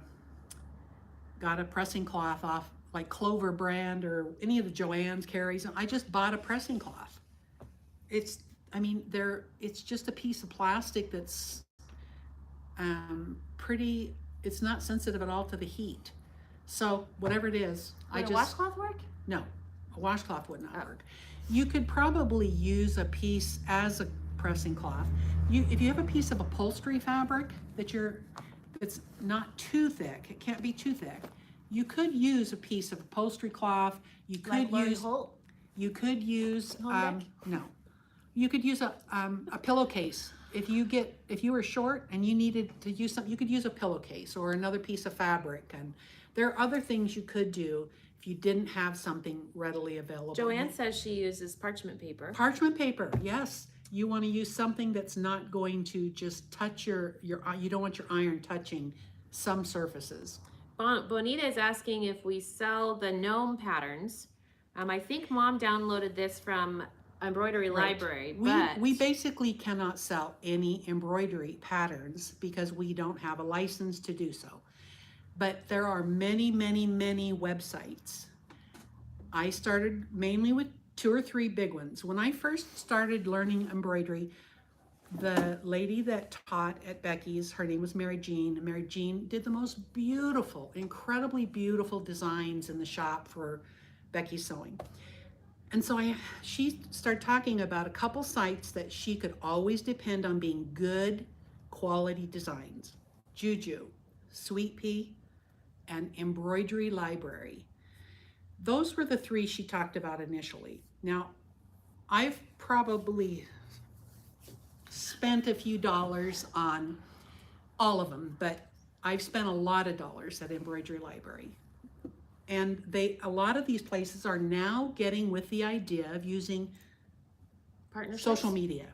[SPEAKER 3] a pressing cloth off like Clover brand or any of the Joann's carries. I just bought a pressing cloth. It's just a piece of plastic that's pretty, it's not sensitive at all to the heat. So whatever it is,
[SPEAKER 1] Would a washcloth work?
[SPEAKER 3] No, a washcloth would not
[SPEAKER 1] Oh.
[SPEAKER 3] work. You could probably use a piece as a pressing cloth. If you have a piece of upholstery fabric it's not too thick, it can't be too thick. You could use a piece of upholstery cloth. You could
[SPEAKER 1] Like Lori
[SPEAKER 3] use.
[SPEAKER 1] Holt?
[SPEAKER 3] You could use
[SPEAKER 1] Home deck?
[SPEAKER 3] no. You could use a pillowcase. If you were short and you needed to use something, you could use a pillowcase or another piece of fabric. And there are other things you could do if you didn't have something readily available.
[SPEAKER 1] Joanne says she uses parchment paper.
[SPEAKER 3] Parchment paper, yes. You want to use something that's not going to just touch you don't want your iron touching some surfaces.
[SPEAKER 1] Bonita is asking if we sell the gnome patterns. I think Mom downloaded this from Embroidery
[SPEAKER 3] Right.
[SPEAKER 1] Library, but
[SPEAKER 3] We basically cannot sell any embroidery patterns because we don't have a license to do so. But there are many, many, many websites. I started mainly with 2 or 3 big ones. When I first started learning embroidery, the lady that taught at Becky's, her name was Mary Jean. Mary Jean did the most beautiful, incredibly beautiful designs in the shop for Becky's Sewing. And so she started talking about a couple sites that she could always depend on being good quality designs. Juju, Sweet Pea, and Embroidery Library. Those were the 3 she talked about initially. Now, I've probably spent a few dollars on all of them, but I've spent a lot of dollars at Embroidery Library. And a lot of these places are now getting with the idea of using
[SPEAKER 1] partnerships?
[SPEAKER 3] social media.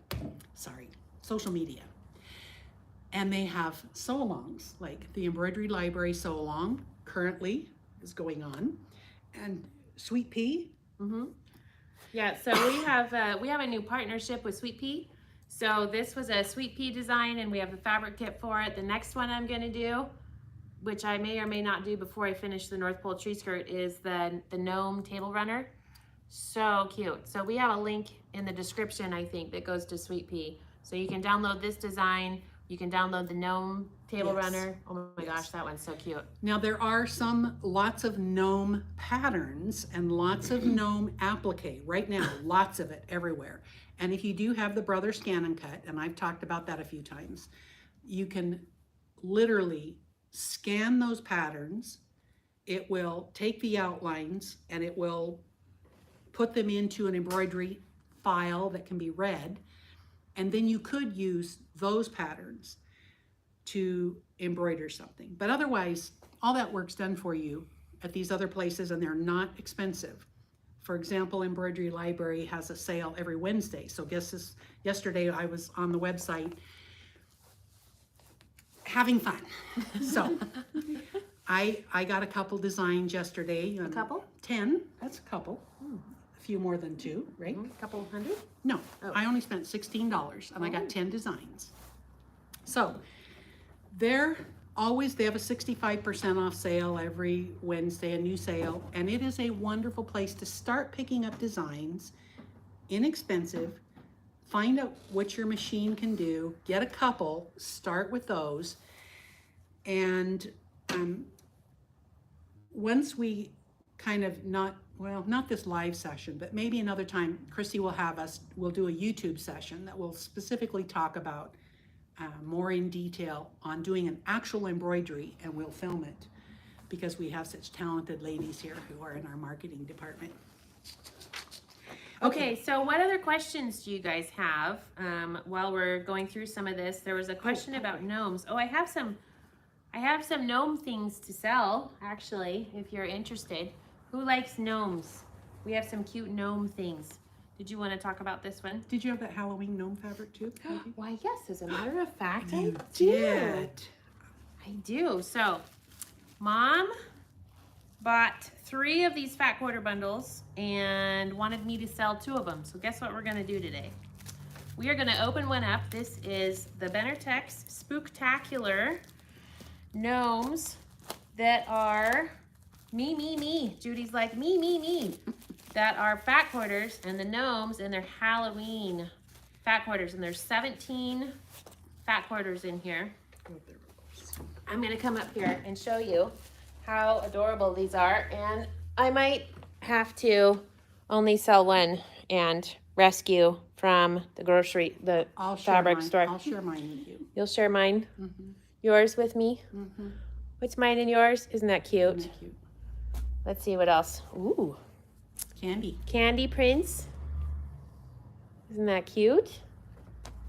[SPEAKER 3] And they have sew-alongs, like the Embroidery Library sew-along currently is going on, and Sweet Pea.
[SPEAKER 1] Mm-hmm. Yeah, so we have a new partnership with Sweet Pea. So this was a Sweet Pea design, and we have a fabric kit for it. The next one I'm gonna do, which I may or may not do before I finish the North Pole tree skirt, is the gnome table runner. So cute. So we have a link in the description, I think, that goes to Sweet Pea. So you can download this design. You can download the gnome table
[SPEAKER 3] Yes.
[SPEAKER 1] runner. Oh my
[SPEAKER 3] Yes.
[SPEAKER 1] gosh, that one's so cute.
[SPEAKER 3] Now there are lots of gnome patterns and lots of gnome applique right now, lots of it everywhere. And if you do have the Brother Scan and Cut, and I've talked about that a few times, you can literally scan those patterns. It will take the outlines and it will put them into an embroidery file that can be read. And then you could use those patterns to embroider something. But otherwise, all that work's done for you at these other places, and they're not expensive. For example, Embroidery Library has a sale every Wednesday. So yesterday I was on the website having fun. So I got a couple designs yesterday.
[SPEAKER 1] A couple?
[SPEAKER 3] 10, that's a couple. A few more than 2, right?
[SPEAKER 1] A couple hundred?
[SPEAKER 3] No,
[SPEAKER 1] Oh.
[SPEAKER 3] I only spent $16 and I
[SPEAKER 1] Oh.
[SPEAKER 3] got 10 designs. So they have a 65% off sale every Wednesday, a new sale, and it is a wonderful place to start picking up designs, inexpensive, find out what your machine can do, get a couple, start with those, and once we kind of not this live session, but maybe another time, Christy we'll do a YouTube session that will specifically talk about more in detail on doing an actual embroidery, and we'll film it because we have such talented ladies here who are in our marketing department.
[SPEAKER 1] Okay, so what other questions do you guys have while we're going through some of this? There was a question about gnomes. Oh, I have some gnome things to sell, actually, if you're interested. Who likes gnomes? We have some cute gnome things. Did you want to talk about this one?
[SPEAKER 3] Did you have that Halloween gnome fabric too?
[SPEAKER 1] Why, yes, as a matter of fact, I
[SPEAKER 3] You
[SPEAKER 1] do.
[SPEAKER 3] did.
[SPEAKER 1] I do. So, Mom bought 3 of these fat quarter bundles and wanted me to sell 2 of them. So guess what we're going to do today? We are going to open one up. This is the Benertex Spooktacular gnomes that are me. Judy's like me. That are fat quarters, and the gnomes, and they're Halloween fat quarters, and there's 17 fat quarters in here. I'm gonna come up here and show you how adorable these are, and I might have to only sell one and rescue from the fabric store.
[SPEAKER 3] I'll share mine with you.
[SPEAKER 1] You'll share mine?
[SPEAKER 3] Mm-hmm.
[SPEAKER 1] Yours with me?
[SPEAKER 3] Mm-hmm.
[SPEAKER 1] What's mine and yours? Isn't that cute?
[SPEAKER 3] Isn't that cute?
[SPEAKER 1] Let's see what else. Ooh,
[SPEAKER 3] Candy.
[SPEAKER 1] candy prints. Isn't that cute?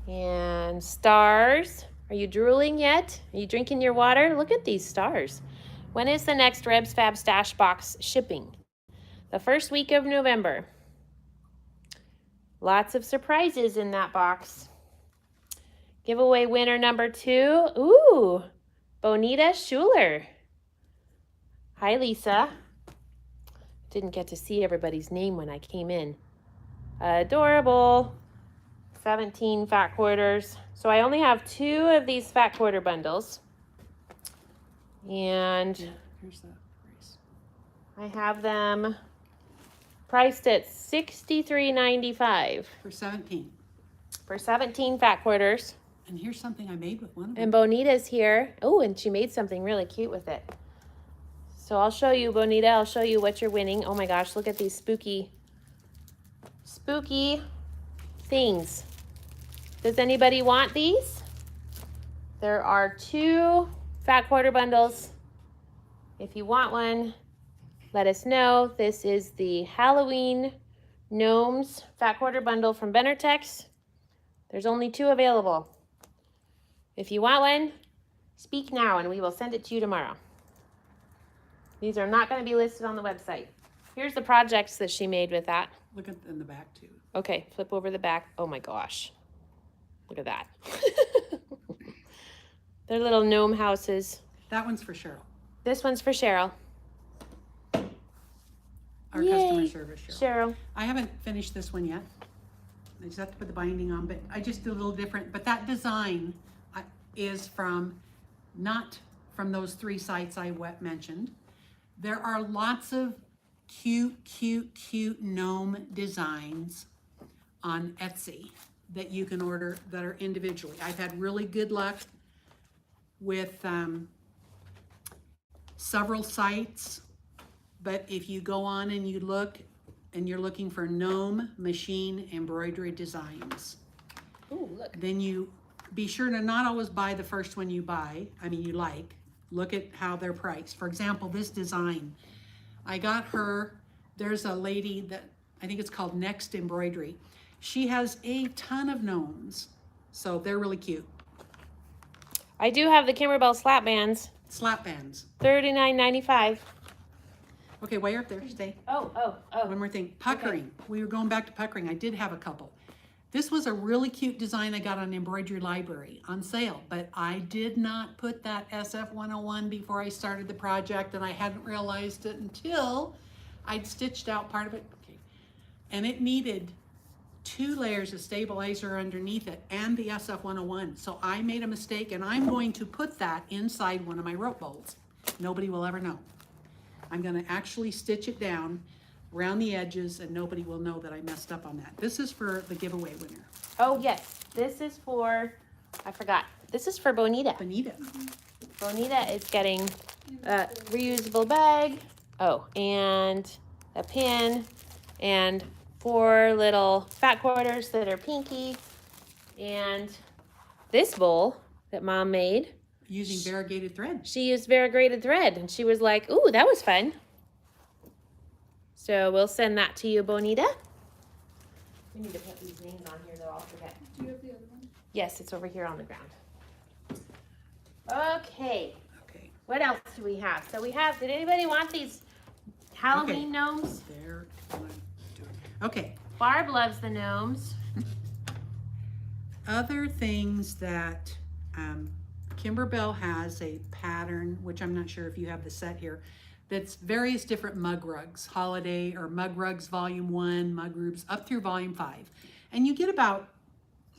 [SPEAKER 1] And stars. Are you drooling yet? Are you drinking your water? Look at these stars. When is the next RebsFabStash box shipping? The first week of November. Lots of surprises in that box. Giveaway winner number 2. Ooh, Bonita Schuler. Hi, Lisa. Didn't get to see everybody's name when I came in. Adorable. 17 fat quarters. So I only have 2 of these fat quarter bundles. And
[SPEAKER 3] Here's the price.
[SPEAKER 1] I have them priced at $63.95
[SPEAKER 3] For 17.
[SPEAKER 1] for 17 fat quarters.
[SPEAKER 3] And here's something I made with one of them.
[SPEAKER 1] And Bonita's here. Oh, and she made something really cute with it. So I'll show you, Bonita. I'll show you what you're winning. Oh my gosh, look at these spooky things. Does anybody want these? There are 2 fat quarter bundles. If you want one, let us know. This is the Halloween Gnomes fat quarter bundle from Benartex. There's only 2 available. If you want one, speak now and we will send it to you tomorrow. These are not going to be listed on the website. Here's the projects that she made with that.
[SPEAKER 3] Look at in the back too.
[SPEAKER 1] Okay, flip over the back. Oh my gosh. Look at that. They're little gnome houses.
[SPEAKER 3] That one's for Cheryl.
[SPEAKER 1] This one's for Cheryl.
[SPEAKER 3] Our
[SPEAKER 1] Yay.
[SPEAKER 3] customer service, Cheryl.
[SPEAKER 1] Cheryl.
[SPEAKER 3] I haven't finished this one yet. I just have to put the binding on, but I just did a little different. But that design is not from those 3 sites I mentioned. There are lots of cute gnome designs on Etsy that you can order that are individually. I've had really good luck with several sites, but if you go on and you look and you're looking for gnome machine embroidery designs,
[SPEAKER 1] Ooh, look.
[SPEAKER 3] then you be sure to not always buy the first one you like. Look at how they're priced. For example, this design, I got her, there's a lady that, I think it's called Next Embroidery. She has a ton of gnomes, so they're really cute.
[SPEAKER 1] I do have the Kimberbell slap bands.
[SPEAKER 3] Slap bands.
[SPEAKER 1] $39.95.
[SPEAKER 3] Okay, way up there, stay.
[SPEAKER 1] Oh.
[SPEAKER 3] One more thing, puckering. We were going back to puckering. I did have a couple. This was a really cute design I got on Embroidery Library on sale, but I did not put that SF101 before I started the project, and I hadn't realized it until I'd stitched out part of it. Okay. And it needed 2 layers of stabilizer underneath it and the SF101. So I made a mistake, and I'm going to put that inside one of my rope bowls. Nobody will ever know. I'm going to actually stitch it down around the edges, and nobody will know that I messed up on that. This is for the giveaway winner.
[SPEAKER 1] Oh, yes. This is for, I forgot. This is for Bonita.
[SPEAKER 3] Bonita.
[SPEAKER 1] Bonita is getting a reusable bag. Oh, and a pin and 4 little fat quarters that are pinky. And this bowl that Mom made.
[SPEAKER 3] Using variegated thread.
[SPEAKER 1] She used variegated thread, and she was like, ooh, that was fun. So we'll send that to you, Bonita. We need to put these names on here, though. I'll forget.
[SPEAKER 2] Do you have the other one?
[SPEAKER 1] Yes, it's over here on the ground. Okay.
[SPEAKER 3] Okay.
[SPEAKER 1] What else do we have? So we have, did anybody want these Halloween gnomes?
[SPEAKER 3] There. Okay.
[SPEAKER 1] Barb loves the gnomes.
[SPEAKER 3] Other things that Kimberbell has a pattern, which I'm not sure if you have the set here, that's various different mug rugs, holiday or mug rugs volume 1, mug rugs up through volume 5. And you get about,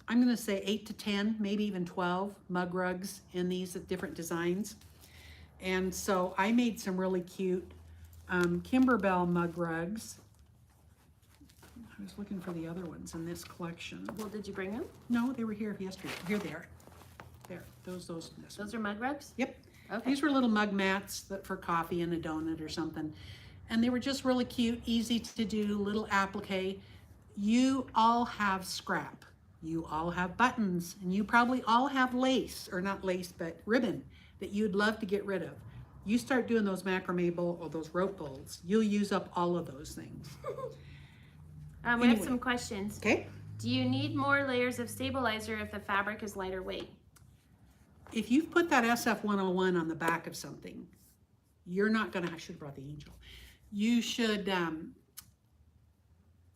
[SPEAKER 3] I'm gonna say 8 to 10, maybe even 12 mug rugs in these different designs. And so I made some really cute Kimberbell mug rugs. I was looking for the other ones in this collection.
[SPEAKER 1] Well, did you bring them?
[SPEAKER 3] No, they were here yesterday. Here they are. There, those.
[SPEAKER 1] Those are mug rugs?
[SPEAKER 3] Yep.
[SPEAKER 1] Okay.
[SPEAKER 3] These were little mug mats that for coffee and a donut or something. And they were just really cute, easy to do, little applique. You all have scrap. You all have buttons, and you probably all have lace, or not lace, but ribbon that you'd love to get rid of. You start doing those macrame bowl or those rope bowls, you'll use up all of those things.
[SPEAKER 1] We have
[SPEAKER 3] Anyway.
[SPEAKER 1] some questions.
[SPEAKER 3] Okay?
[SPEAKER 1] Do you need more layers of stabilizer if the fabric is lighter weight?
[SPEAKER 3] If you've put that SF101 on the back of something, you're not gonna, I should have brought the angel. You should,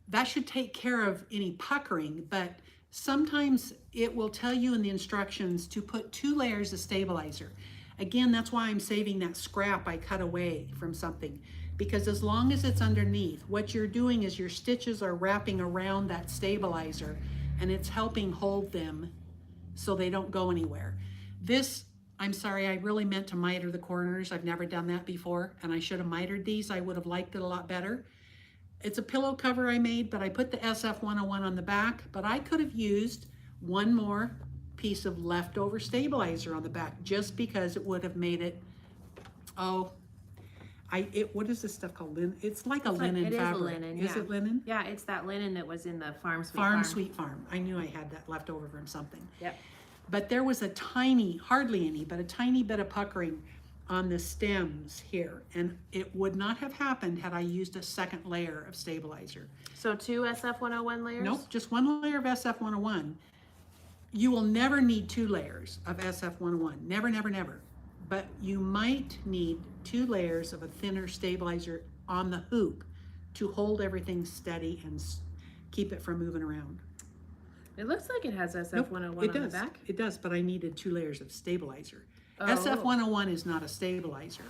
[SPEAKER 3] that should take care of any puckering, but sometimes it will tell you in the instructions to put 2 layers of stabilizer. Again, that's why I'm saving that scrap I cut away from something, because as long as it's underneath, what you're doing is your stitches are wrapping around that stabilizer and it's helping hold them so they don't go anywhere. This, I'm sorry, I really meant to miter the corners. I've never done that before, and I should have mitered these. I would have liked it a lot better. It's a pillow cover I made, but I put the SF101 on the back, but I could have used one more piece of leftover stabilizer on the back just because it would have made it, what is this stuff called? It's like a linen
[SPEAKER 1] it is a
[SPEAKER 3] fabric.
[SPEAKER 1] linen,
[SPEAKER 3] Is
[SPEAKER 1] yeah.
[SPEAKER 3] it linen?
[SPEAKER 1] Yeah, it's that linen that was in the Farm Sweet
[SPEAKER 3] Farm Sweet Farm. I knew I had that left over from something.
[SPEAKER 1] Yep.
[SPEAKER 3] But there was a tiny, hardly any, but a tiny bit of puckering on the stems here. And it would not have happened had I used a second layer of stabilizer.
[SPEAKER 1] So 2 SF101 layers?
[SPEAKER 3] Nope, just 1 layer of SF101. You will never need 2 layers of SF101. Never, never, never. But you might need 2 layers of a thinner stabilizer on the hoop to hold everything steady and keep it from moving around.
[SPEAKER 1] It looks like it has SF101
[SPEAKER 3] Nope,
[SPEAKER 1] on
[SPEAKER 3] it
[SPEAKER 1] the
[SPEAKER 3] does.
[SPEAKER 1] back.
[SPEAKER 3] It does, but I needed 2 layers of stabilizer.
[SPEAKER 1] Oh.
[SPEAKER 3] SF101 is not a stabilizer.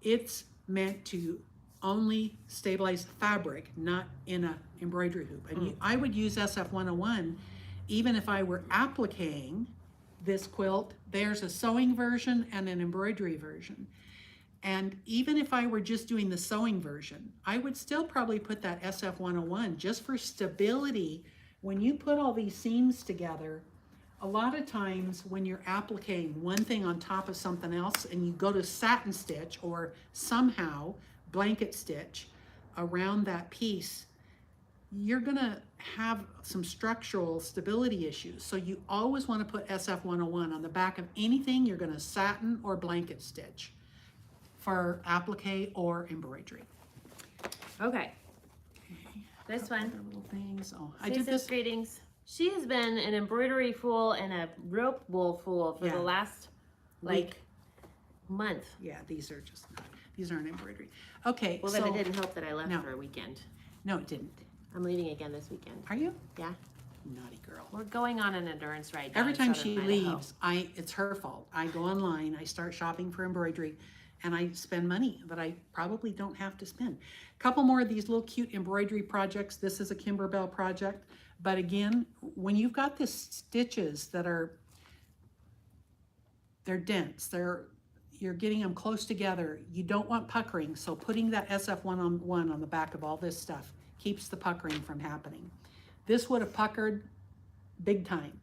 [SPEAKER 3] It's meant to only stabilize the fabric, not in a embroidery hoop. And I would use SF101 even if I were appliquing this quilt. There's a sewing version and an embroidery version. And even if I were just doing the sewing version, I would still probably put that SF101 just for stability. When you put all these seams together, a lot of times when you're appliquing one thing on top of something else and you go to satin stitch or somehow blanket stitch around that piece, you're gonna have some structural stability issues. So you always wanna put SF101 on the back of anything you're gonna satin or blanket stitch for applique or embroidery.
[SPEAKER 1] Okay. This one.
[SPEAKER 3] Other little things. Oh, I
[SPEAKER 1] Season's
[SPEAKER 3] did this.
[SPEAKER 1] greetings. She has been an embroidery fool and a rope wool fool for
[SPEAKER 3] Yeah.
[SPEAKER 1] the last
[SPEAKER 3] Week.
[SPEAKER 1] month.
[SPEAKER 3] Yeah, these are just not, these aren't embroidery. Okay,
[SPEAKER 1] Well,
[SPEAKER 3] so,
[SPEAKER 1] then it didn't help that I left
[SPEAKER 3] No.
[SPEAKER 1] for a weekend.
[SPEAKER 3] no, it didn't.
[SPEAKER 1] I'm leaving again this weekend.
[SPEAKER 3] Are you?
[SPEAKER 1] Yeah.
[SPEAKER 3] Naughty girl.
[SPEAKER 1] We're going on an endurance ride.
[SPEAKER 3] Every
[SPEAKER 1] down
[SPEAKER 3] time
[SPEAKER 1] Southern
[SPEAKER 3] she
[SPEAKER 1] Idaho.
[SPEAKER 3] leaves, it's her fault. I go online, I start shopping for embroidery, and I spend money that I probably don't have to spend. A couple more of these little cute embroidery projects. This is a Kimberbell project. But again, when you've got the stitches that they're dense, you're getting them close together, you don't want puckering, so putting that SF101 on the back of all this stuff keeps the puckering from happening. This would have puckered big time,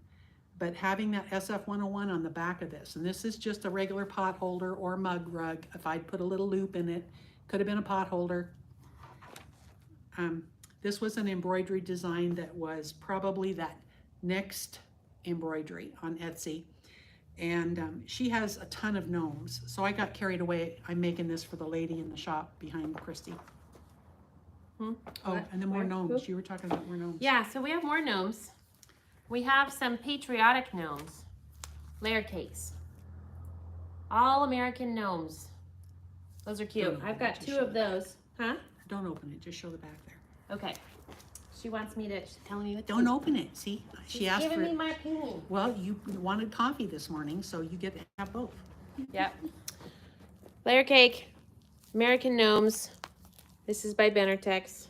[SPEAKER 3] but having that SF101 on the back of this, and this is just a regular pot holder or mug rug. If I'd put a little loop in it, could have been a pot holder. This was an embroidery design that was probably that next embroidery on Etsy. And she has a ton of gnomes. So I got carried away. I'm making this for the lady in the shop behind Christy. Oh,
[SPEAKER 1] What?
[SPEAKER 3] and then more
[SPEAKER 1] Where?
[SPEAKER 3] gnomes.
[SPEAKER 1] Who?
[SPEAKER 3] You were talking about more gnomes.
[SPEAKER 1] Yeah, so we have more gnomes. We have some patriotic gnomes. Layer cakes. All American gnomes. Those are cute.
[SPEAKER 3] Don't
[SPEAKER 1] I've got
[SPEAKER 3] just
[SPEAKER 1] 2
[SPEAKER 3] show
[SPEAKER 1] of those. Huh?
[SPEAKER 3] Don't open it. Just show the back there.
[SPEAKER 1] Okay. She wants me to, she's telling me what to
[SPEAKER 3] Don't
[SPEAKER 1] do.
[SPEAKER 3] open it. See, she
[SPEAKER 1] She's
[SPEAKER 3] asked
[SPEAKER 1] giving
[SPEAKER 3] for
[SPEAKER 1] me
[SPEAKER 3] it.
[SPEAKER 1] my opinion.
[SPEAKER 3] Well, you wanted coffee this morning, so you get to have both.
[SPEAKER 1] Yep. Layer cake, American gnomes. This is by Benartex.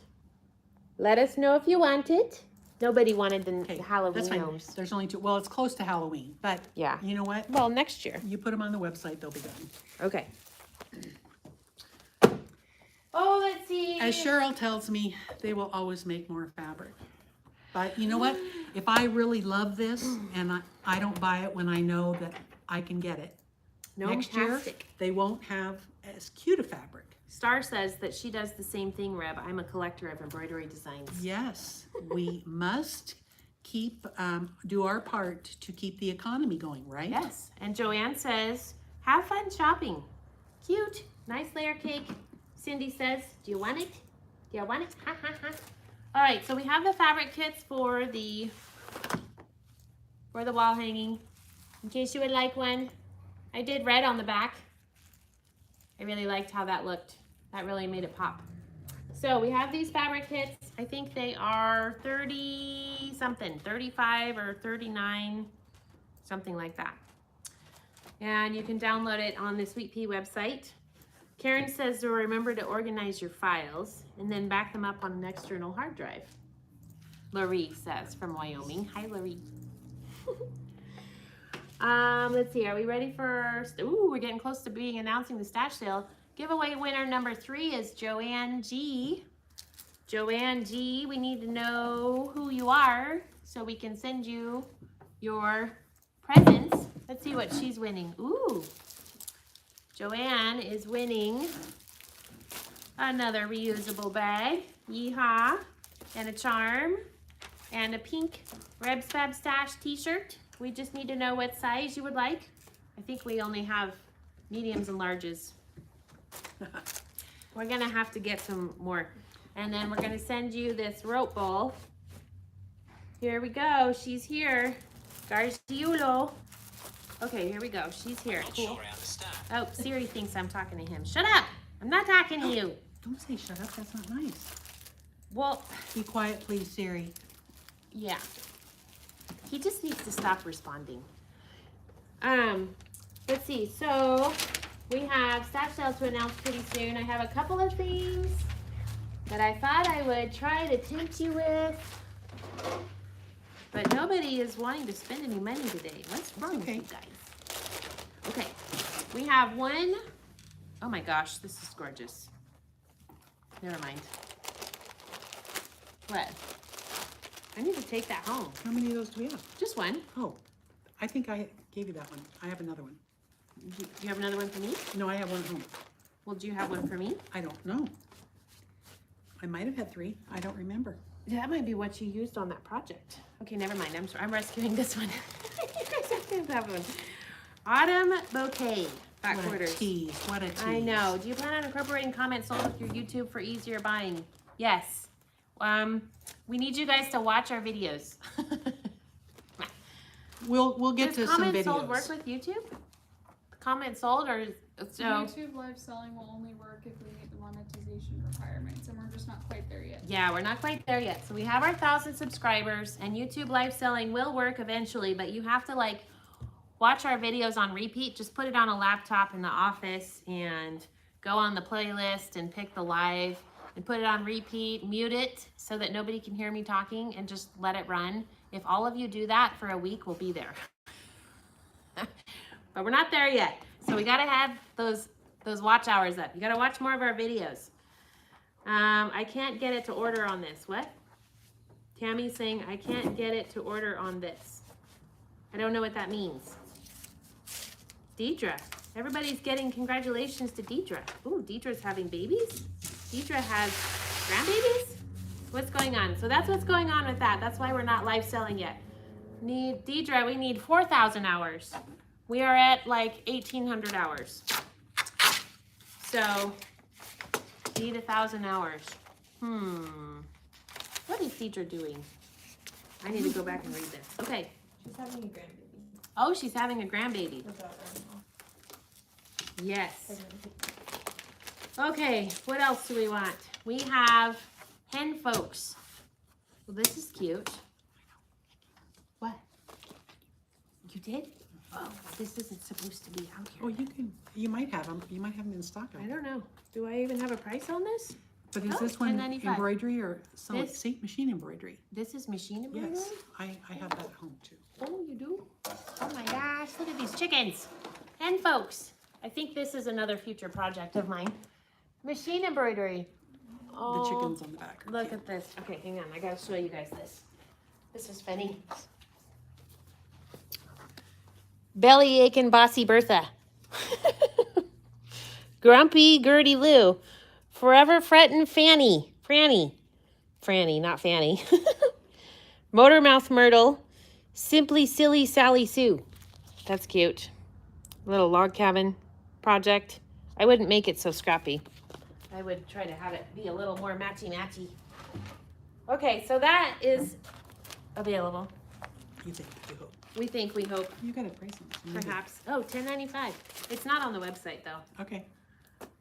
[SPEAKER 1] Let us know if you want it. Nobody wanted the
[SPEAKER 3] Okay,
[SPEAKER 1] Halloween
[SPEAKER 3] that's fine.
[SPEAKER 1] gnomes.
[SPEAKER 3] There's only 2. Well, it's close to Halloween, but
[SPEAKER 1] Yeah.
[SPEAKER 3] you know what?
[SPEAKER 1] Well, next year.
[SPEAKER 3] You put them on the website, they'll be done.
[SPEAKER 1] Okay. Oh, let's see.
[SPEAKER 3] As Cheryl tells me, they will always make more fabric. But you know what? If I really love this and I don't buy it when I know that I can get it, next year they won't have as cute a fabric.
[SPEAKER 1] Star says that she does the same thing, Reb. I'm a collector of embroidery designs.
[SPEAKER 3] Yes, we must keep, do our part to keep the economy going, right?
[SPEAKER 1] Yes. And Joanne says, have fun shopping. Cute. Nice layer cake. Cindy says, do you want it? Do you want it? Ha ha ha. All right, so we have the fabric kits for the wall hanging. In case you would like one. I did red on the back. I really liked how that looked. That really made it pop. So we have these fabric kits. I think they are 30 something, 35 or 39, something like that. And you can download it on the Sweet Pea website. Karen says to remember to organize your files and then back them up on an external hard drive. Laurie says from Wyoming. Hi, Laurie. Let's see, are we ready for, ooh, we're getting close to announcing the stash sale. Giveaway winner number 3 is Joanne G. Joanne G, we need to know who you are so we can send you your presents. Let's see what she's winning. Ooh, Joanne is winning another reusable bag, yeehaw, and a charm, and a pink RebsFabStash t-shirt. We just need to know what size you would like. I think we only have mediums and larges. We're gonna have to get some more. And then we're gonna send you this rope bowl. Here we go, she's here. Garciulo. Okay, here we go, she's here. Cool. Oh, Siri thinks I'm talking to him. Shut up, I'm not talking to you.
[SPEAKER 3] Don't say shut up, that's not nice.
[SPEAKER 1] Well,
[SPEAKER 3] be quiet, please, Siri.
[SPEAKER 1] Yeah. He just needs to stop responding. Let's see. So we have stash sale to announce pretty soon. I have a couple of things that I thought I would try to tempt you with, but nobody is wanting to spend any money today. What's wrong with you guys? Okay, we have one. Oh my gosh, this is gorgeous. Never mind. What? I need to take that home.
[SPEAKER 3] How many of those do we have?
[SPEAKER 1] Just one.
[SPEAKER 3] Oh, I think I gave you that one. I have another one.
[SPEAKER 1] Do you have another one for me?
[SPEAKER 3] No, I have one at home.
[SPEAKER 1] Well, do you have one for me?
[SPEAKER 3] I don't know. I might have had 3. I don't remember.
[SPEAKER 1] That might be what you used on that project. Okay, never mind. I'm rescuing this one. You guys have to have that one. Autumn bouquet. Back
[SPEAKER 3] What
[SPEAKER 1] quarters.
[SPEAKER 3] a tease. What a tease.
[SPEAKER 1] I know. Do you plan on incorporating comments sold with your YouTube for easier buying? Yes. We need you guys to watch our videos.
[SPEAKER 3] We'll get to some videos.
[SPEAKER 1] Does comments sold work with YouTube? Comments sold or so?
[SPEAKER 2] YouTube live selling will only work if we meet the monetization requirements, and we're just not quite there yet.
[SPEAKER 1] Yeah, we're not quite there yet. So we have our 1,000 subscribers, and YouTube live selling will work eventually, but you have to like watch our videos on repeat. Just put it on a laptop in the office and go on the playlist and pick the live and put it on repeat, mute it so that nobody can hear me talking, and just let it run. If all of you do that for a week, we'll be there. But we're not there yet. So we gotta have those watch hours up. You gotta watch more of our videos. I can't get it to order on this. What? Tammy's saying I can't get it to order on this. I don't know what that means. Deidre. Everybody's getting congratulations to Deidre. Ooh, Deidre's having babies? Deidre has grandbabies? What's going on? So that's what's going on with that. That's why we're not live selling yet. Deidre, we need 4,000 hours. We are at like 1,800 hours. So, need 1,000 hours. What is Deidre doing? I need to go back and read this. Okay.
[SPEAKER 2] She's having a grandbaby.
[SPEAKER 1] Oh, she's having a grandbaby.
[SPEAKER 2] Without her.
[SPEAKER 1] Yes. Okay, what else do we want? We have hen folks. Well, this is cute. What? You did? Oh, this isn't supposed to be out here.
[SPEAKER 3] Oh, you might have them. You might have them in stock.
[SPEAKER 1] I don't know. Do I even have a price on this?
[SPEAKER 3] But is
[SPEAKER 1] Oh,
[SPEAKER 3] this one
[SPEAKER 1] $10.95.
[SPEAKER 3] embroidery or
[SPEAKER 1] This-
[SPEAKER 3] see, machine embroidery?
[SPEAKER 1] This is machine embroidery?
[SPEAKER 3] Yes, I have that at home too.
[SPEAKER 1] Oh, you do? Oh my gosh, look at these chickens. Hen folks. I think this is another future project of mine. Machine embroidery. Oh,
[SPEAKER 3] The chickens on the back.
[SPEAKER 1] look at this. Okay, hang on. I gotta show you guys this. This is funny. Belly aching bossy Bertha. Grumpy Gertie Lou. Forever frettin' Franny, not Fanny. Motormouth Myrtle. Simply Silly Sally Sue. That's cute. Little log cabin project. I wouldn't make it so scrappy. I would try to have it be a little more matchy-matchy. Okay, so that is available.
[SPEAKER 3] You think, you hope.
[SPEAKER 1] We think, we hope,
[SPEAKER 3] You got a price on this.
[SPEAKER 1] perhaps. Oh, $10.95. It's not on the website, though.
[SPEAKER 3] Okay.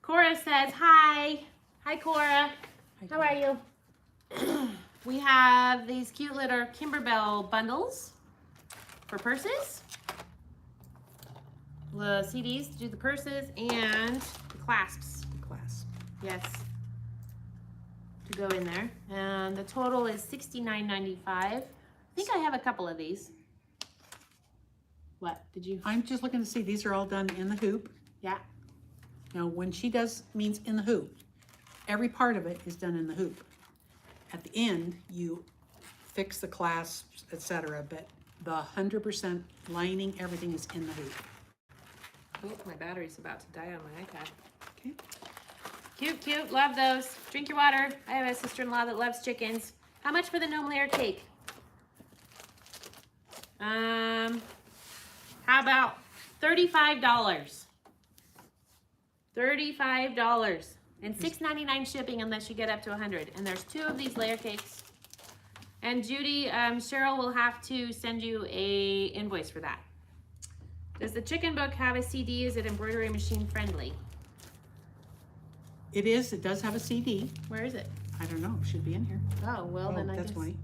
[SPEAKER 1] Cora says, hi. Hi, Cora. How are you? We have these cute little Kimberbell bundles for purses. The CDs to do the purses and the clasps.
[SPEAKER 3] Class.
[SPEAKER 1] Yes. To go in there. And the total is $69.95. I think I have a couple of these. What? Did you?
[SPEAKER 3] I'm just looking to see, these are all done in the hoop.
[SPEAKER 1] Yeah.
[SPEAKER 3] Now, when she does means in the hoop, every part of it is done in the hoop. At the end, you fix the clasps, etc., but the 100% lining, everything is in the hoop.
[SPEAKER 1] Oh, my battery's about to die on my iPad.
[SPEAKER 3] Okay.
[SPEAKER 1] Cute, cute. Love those. Drink your water. I have a sister-in-law that loves chickens. How much for the gnome layer cake? How about $35? $35 and $6.99 shipping unless you get up to 100. And there's 2 of these layer cakes. And Judy, Cheryl will have to send you a invoice for that. Does the chicken book have a CD? Is it embroidery machine friendly?
[SPEAKER 3] It is, it does have a CD.
[SPEAKER 1] Where is it?
[SPEAKER 3] I don't know, it should be in here.
[SPEAKER 1] Oh, well then I
[SPEAKER 3] that's
[SPEAKER 1] guess.
[SPEAKER 3] why.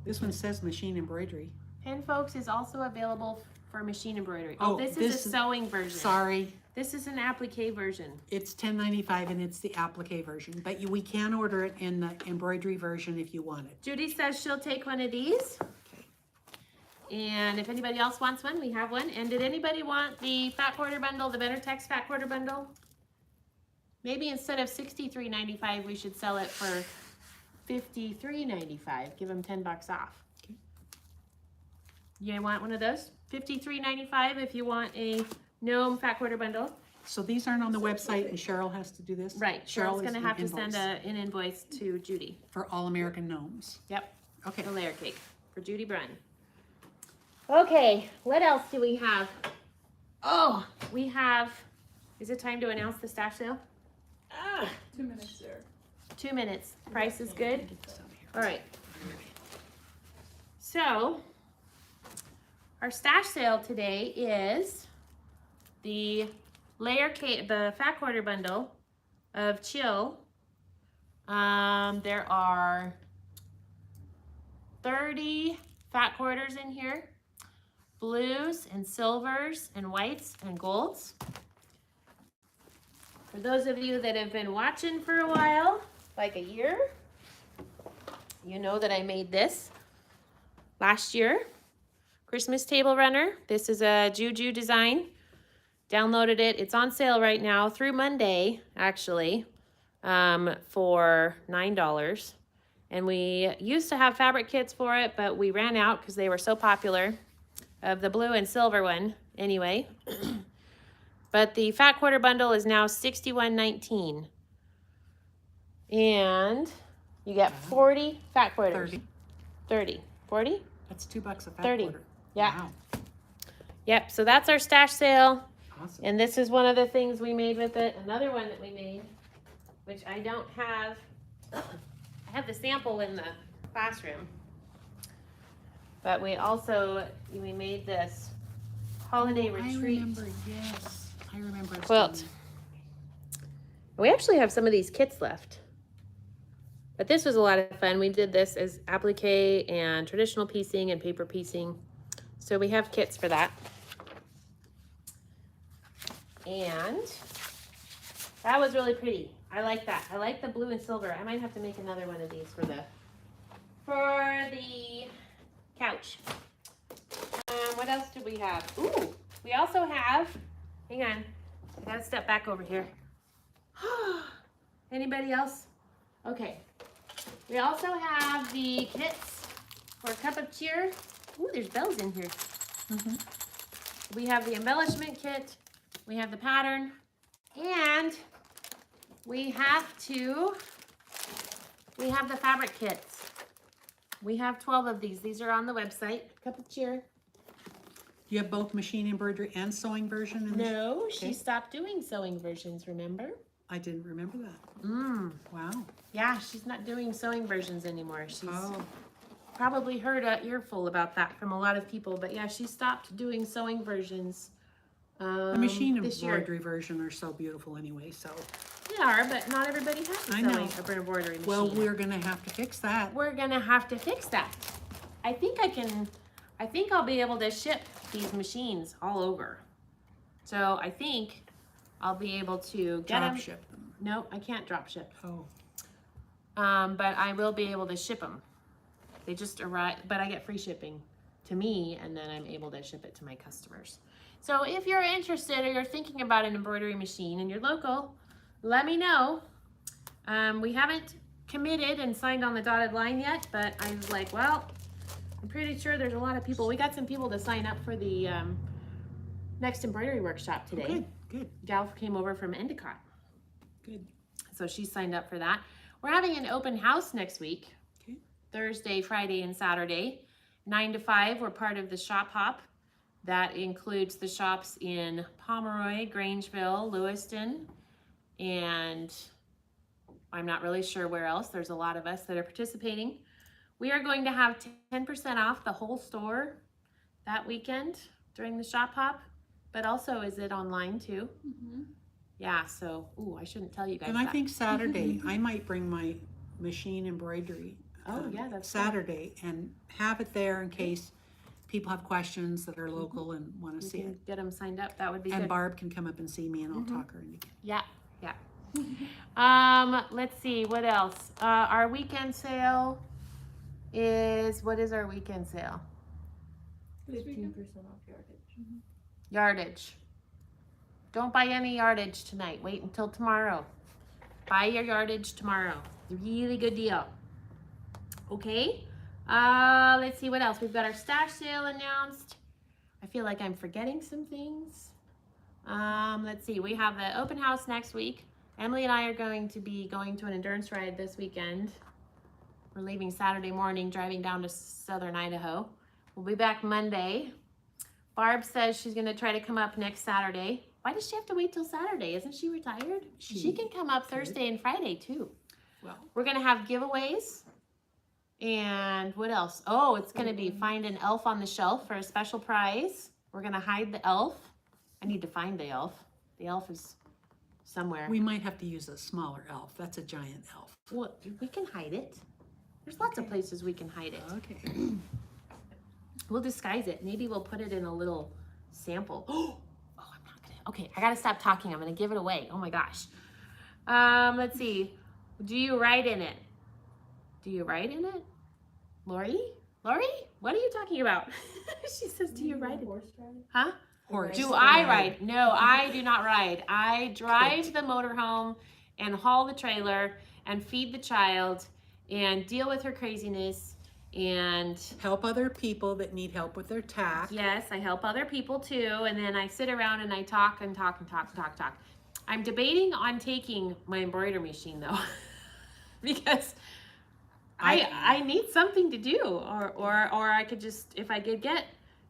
[SPEAKER 3] This one says machine embroidery.
[SPEAKER 1] Pen Folks is also available for machine embroidery.
[SPEAKER 3] Oh,
[SPEAKER 1] Oh, this is
[SPEAKER 3] this
[SPEAKER 1] a
[SPEAKER 3] is-
[SPEAKER 1] sewing version.
[SPEAKER 3] Sorry,
[SPEAKER 1] This is an applique version.
[SPEAKER 3] it's $10.95 and it's the applique version, but we can order it in the embroidery version if you want it.
[SPEAKER 1] Judy says she'll take one of these.
[SPEAKER 3] Okay.
[SPEAKER 1] And if anybody else wants one, we have one. And did anybody want the Fat Quarter Bundle, the Better Text Fat Quarter Bundle? Maybe instead of $63.95, we should sell it for $53.95. Give them $10 off.
[SPEAKER 3] Okay.
[SPEAKER 1] You want one of those? $53.95 if you want a gnome Fat Quarter Bundle.
[SPEAKER 3] So these aren't on the website and Cheryl has to do this?
[SPEAKER 1] Right.
[SPEAKER 3] Cheryl
[SPEAKER 1] Cheryl's
[SPEAKER 3] is
[SPEAKER 1] gonna
[SPEAKER 3] an
[SPEAKER 1] have to send
[SPEAKER 3] invoice
[SPEAKER 1] an invoice to Judy.
[SPEAKER 3] for All American Gnomes.
[SPEAKER 1] Yep.
[SPEAKER 3] Okay.
[SPEAKER 1] The layer cake for Judy Brunn. Okay, what else do we have? Oh, we have, is it time to announce the stash sale?
[SPEAKER 2] 2 minutes there.
[SPEAKER 1] 2 minutes. Price is good?
[SPEAKER 3] Get this out of here.
[SPEAKER 1] All right. So, our stash sale today is the layer cake, the Fat Quarter Bundle of Chill. There are 30 fat quarters in here. Blues and silvers and whites and golds. For those of you that have been watching for a while, like a year, you know that I made this last year. Christmas table runner. This is a Juju design. Downloaded it. It's on sale right now through Monday, actually, for $9. And we used to have fabric kits for it, but we ran out because they were so popular of the blue and silver one anyway. But the Fat Quarter Bundle is now $61.19. And you get 40 fat quarters. 30. 40?
[SPEAKER 3] That's $2 a fat
[SPEAKER 1] 30.
[SPEAKER 3] quarter.
[SPEAKER 1] Yeah.
[SPEAKER 3] Wow.
[SPEAKER 1] Yep, so that's our stash sale.
[SPEAKER 3] Awesome.
[SPEAKER 1] And this is one of the things we made with it. Another one that we made, which I don't have. I have the sample in the classroom. But we made this holiday retreat
[SPEAKER 3] I remember, yes. I remember. us
[SPEAKER 1] quilt.
[SPEAKER 3] doing
[SPEAKER 1] We actually have some of these kits left. But this was a lot of fun. We did this as applique and traditional piecing and paper piecing. So we have kits for that. And that was really pretty. I like that. I like the blue and silver. I might have to make another one of these for the couch. What else do we have? Ooh, we also have, hang on, I gotta step back over here. Anybody else? Okay. We also have the kits for a cup of cheer. Ooh, there's bells in here.
[SPEAKER 3] Mhm.
[SPEAKER 1] We have the embellishment kit, we have the pattern, and we have the fabric kits. We have 12 of these. These are on the website. Cup of cheer.
[SPEAKER 3] You have both machine embroidery and sewing version in this?
[SPEAKER 1] No, she
[SPEAKER 3] Okay.
[SPEAKER 1] stopped doing sewing versions, remember?
[SPEAKER 3] I didn't remember that. Wow.
[SPEAKER 1] Yeah, she's not doing sewing versions anymore. She's
[SPEAKER 3] Oh,
[SPEAKER 1] probably heard an earful about that from a lot of people, but yeah, she stopped doing sewing versions
[SPEAKER 3] the machine
[SPEAKER 1] this year.
[SPEAKER 3] embroidery version are so beautiful anyway, so.
[SPEAKER 1] They are, but not everybody has a
[SPEAKER 3] I
[SPEAKER 1] sewing
[SPEAKER 3] know.
[SPEAKER 1] or embroidery machine.
[SPEAKER 3] Well, we're gonna have to fix that.
[SPEAKER 1] We're gonna have to fix that. I think I'll be able to ship these machines all over. So I think I'll be able to get
[SPEAKER 3] Drop
[SPEAKER 1] them.
[SPEAKER 3] ship them.
[SPEAKER 1] No, I can't drop ship.
[SPEAKER 3] Oh,
[SPEAKER 1] But I will be able to ship them. They just arrive, but I get free shipping to me, and then I'm able to ship it to my customers. So if you're interested or you're thinking about an embroidery machine and you're local, let me know. We haven't committed and signed on the dotted line yet, but I was like, well, I'm pretty sure there's a lot of people. We got some people to sign up for the next embroidery workshop today.
[SPEAKER 3] good, good,
[SPEAKER 1] Gal came over from Endicott.
[SPEAKER 3] good.
[SPEAKER 1] So she signed up for that. We're having an open house next week.
[SPEAKER 3] Okay.
[SPEAKER 1] Thursday, Friday, and Saturday. 9 to 5, we're part of the shop hop. That includes the shops in Pomeroy, Grangeville, Lewiston, and I'm not really sure where else. There's a lot of us that are participating. We are going to have 10% off the whole store that weekend during the shop hop, but also is it online too?
[SPEAKER 2] Mm-hmm.
[SPEAKER 1] Yeah, so, ooh, I shouldn't tell you guys
[SPEAKER 3] And
[SPEAKER 1] that.
[SPEAKER 3] I think Saturday, I might bring my machine embroidery.
[SPEAKER 1] Oh, yeah, that's good.
[SPEAKER 3] Saturday, and have it there in case people have questions that are local and want to
[SPEAKER 1] You
[SPEAKER 3] see
[SPEAKER 1] can
[SPEAKER 3] it.
[SPEAKER 1] get them signed up. That would be
[SPEAKER 3] And
[SPEAKER 1] good.
[SPEAKER 3] Barb can come up and see me and I'll talk her into it.
[SPEAKER 1] Yeah, yeah. Let's see, what else? Our weekend sale is, what is our weekend sale?
[SPEAKER 2] 15%
[SPEAKER 4] off yardage.
[SPEAKER 1] Yardage. Don't buy any yardage tonight. Wait until tomorrow. Buy your yardage tomorrow. It's a really good deal. Okay. Let's see what else. We've got our stash sale announced. I feel like I'm forgetting some things. Let's see. We have the open house next week. Emily and I are going to be going to an endurance ride this weekend. We're leaving Saturday morning, driving down to southern Idaho. We'll be back Monday. Barb says she's going to try to come up next Saturday. Why does she have to wait till Saturday? Isn't she retired? She can come up Thursday and Friday too.
[SPEAKER 3] Well,
[SPEAKER 1] We're going to have giveaways. And what else? Oh, it's going to be find an elf on the shelf for a special prize. We're going to hide the elf. I need to find the elf. The elf is somewhere.
[SPEAKER 3] we might have to use a smaller elf. That's a giant elf.
[SPEAKER 1] Well, we can hide it. There's lots of places we can hide it.
[SPEAKER 3] Okay.
[SPEAKER 1] We'll disguise it. Maybe we'll put it in a little sample. Oh, I'm not gonna. Okay, I gotta stop talking. I'm gonna give it away. Oh my gosh. Let's see. Do you write in it? Do you write in it? Lori? Lori? What are you talking about? She says, do you write it? Huh?
[SPEAKER 3] Horse.
[SPEAKER 1] Do I ride? No, I do not ride. I drive the motorhome and haul the trailer and feed the child and deal with her craziness. And
[SPEAKER 3] Help other people that need help with their tack.
[SPEAKER 1] yes, I help other people too. And then I sit around and I talk and talk and talk and talk and talk. I'm debating on taking my embroidery machine though, because I need something to do, or I could just, if I could get,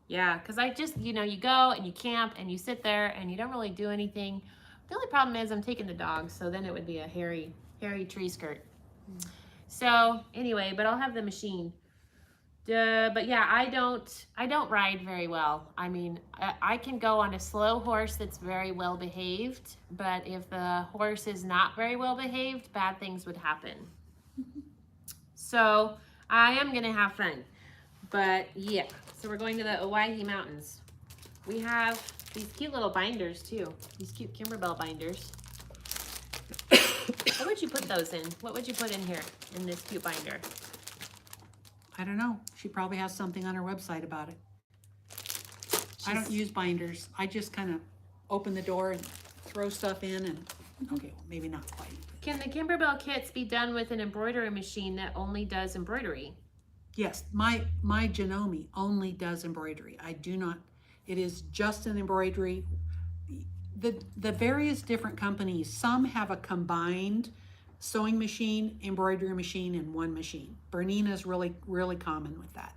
[SPEAKER 1] yeah, because I just, you know, you go and you camp and you sit there and you don't really do anything. The only problem is I'm taking the dogs, so then it would be a hairy tree skirt. So anyway, but I'll have the machine. But yeah, I don't ride very well. I mean, I can go on a slow horse that's very well behaved, but if the horse is not very well behaved, bad things would happen. So I am gonna have fun. But yeah, so we're going to the Owyhee Mountains. We have these cute little binders too. These cute Kimberbell binders. What would you put those in? What would you put in here in this cute binder?
[SPEAKER 3] I don't know. She probably has something on her website about it. I don't use binders. I just kind of open the door and throw stuff in and, okay, well, maybe not quite.
[SPEAKER 1] Can the Kimberbell kits be done with an embroidery machine that only does embroidery?
[SPEAKER 3] Yes, my Janome only does embroidery. I do not, it is just an embroidery. The various different companies, some have a combined sewing machine, embroidery machine in one machine. Bernina is really common with that.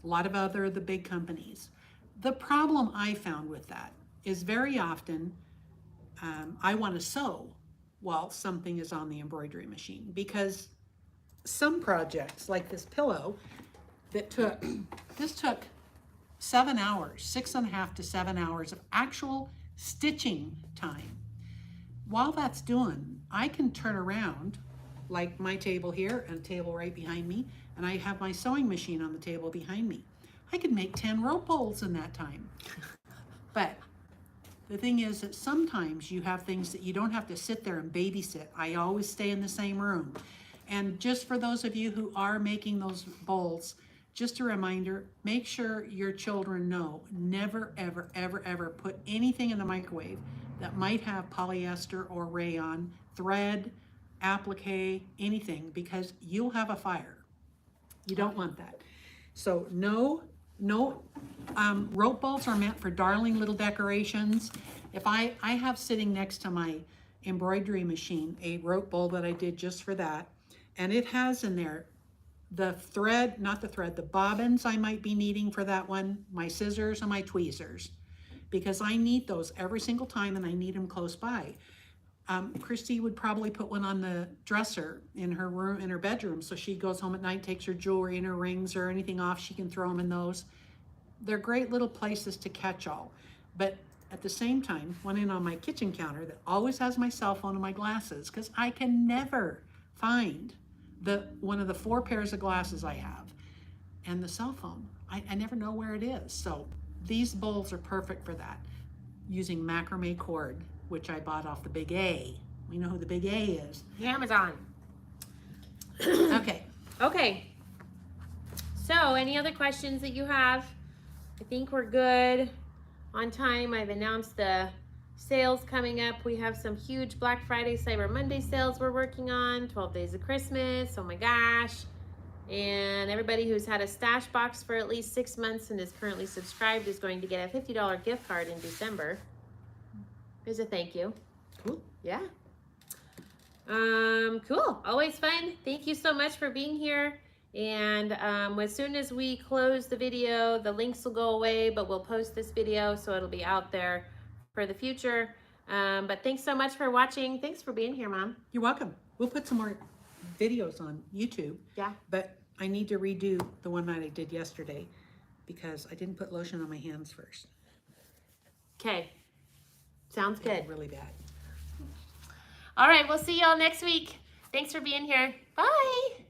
[SPEAKER 3] A lot of the big companies. The problem I found with that is very often I want to sew while something is on the embroidery machine, because some projects like this pillow that took 7 hours, 6.5 to 7 hours of actual stitching time. While that's doing, I can turn around like my table here and a table right behind me, and I have my sewing machine on the table behind me. I could make 10 rope bowls in that time. But the thing is that sometimes you have things that you don't have to sit there and babysit. I always stay in the same room. And just for those of you who are making those bowls, just a reminder, make sure your children know, never, ever, ever, ever put anything in the microwave that might have polyester or rayon, thread, applique, anything, because you'll have a fire. You don't want that. So no rope bowls are meant for darling little decorations. If I have sitting next to my embroidery machine a rope bowl that I did just for that, and it has in there the thread, not the thread, the bobbins I might be needing for that one, my scissors and my tweezers, because I need those every single time and I need them close by. Christy would probably put one on the dresser in her room, in her bedroom, so she goes home at night, takes her jewelry and her rings or anything off, she can throw them in those. They're great little places to catch all. But at the same time, one in on my kitchen counter that always has my cell phone and my glasses, because I can never find one of the 4 pairs of glasses I have, and the cell phone. I never know where it is. So these bowls are perfect for that, using macrame cord, which I bought off the Big A. We know who the Big A is.
[SPEAKER 1] Amazon.
[SPEAKER 3] Okay.
[SPEAKER 1] Okay. So, any other questions that you have? I think we're good on time. I've announced the sales coming up. We have some huge Black Friday, Cyber Monday sales we're working on. 12 days of Christmas. Oh my gosh. And everybody who's had a stash box for at least 6 months and is currently subscribed is going to get a $50 gift card in December. Here's a thank you.
[SPEAKER 3] Cool.
[SPEAKER 1] Yeah. Cool. Always fun. Thank you so much for being here. And as soon as we close the video, the links will go away, but we'll post this video so it'll be out there for the future. But thanks so much for watching. Thanks for being here, Mom.
[SPEAKER 3] You're welcome. We'll put some more videos on YouTube.
[SPEAKER 1] Yeah.
[SPEAKER 3] But I need to redo the one that I did yesterday because I didn't put lotion on my hands first.
[SPEAKER 1] Okay. Sounds good.
[SPEAKER 3] Really bad.
[SPEAKER 1] All right. We'll see y'all next week. Thanks for being here. Bye.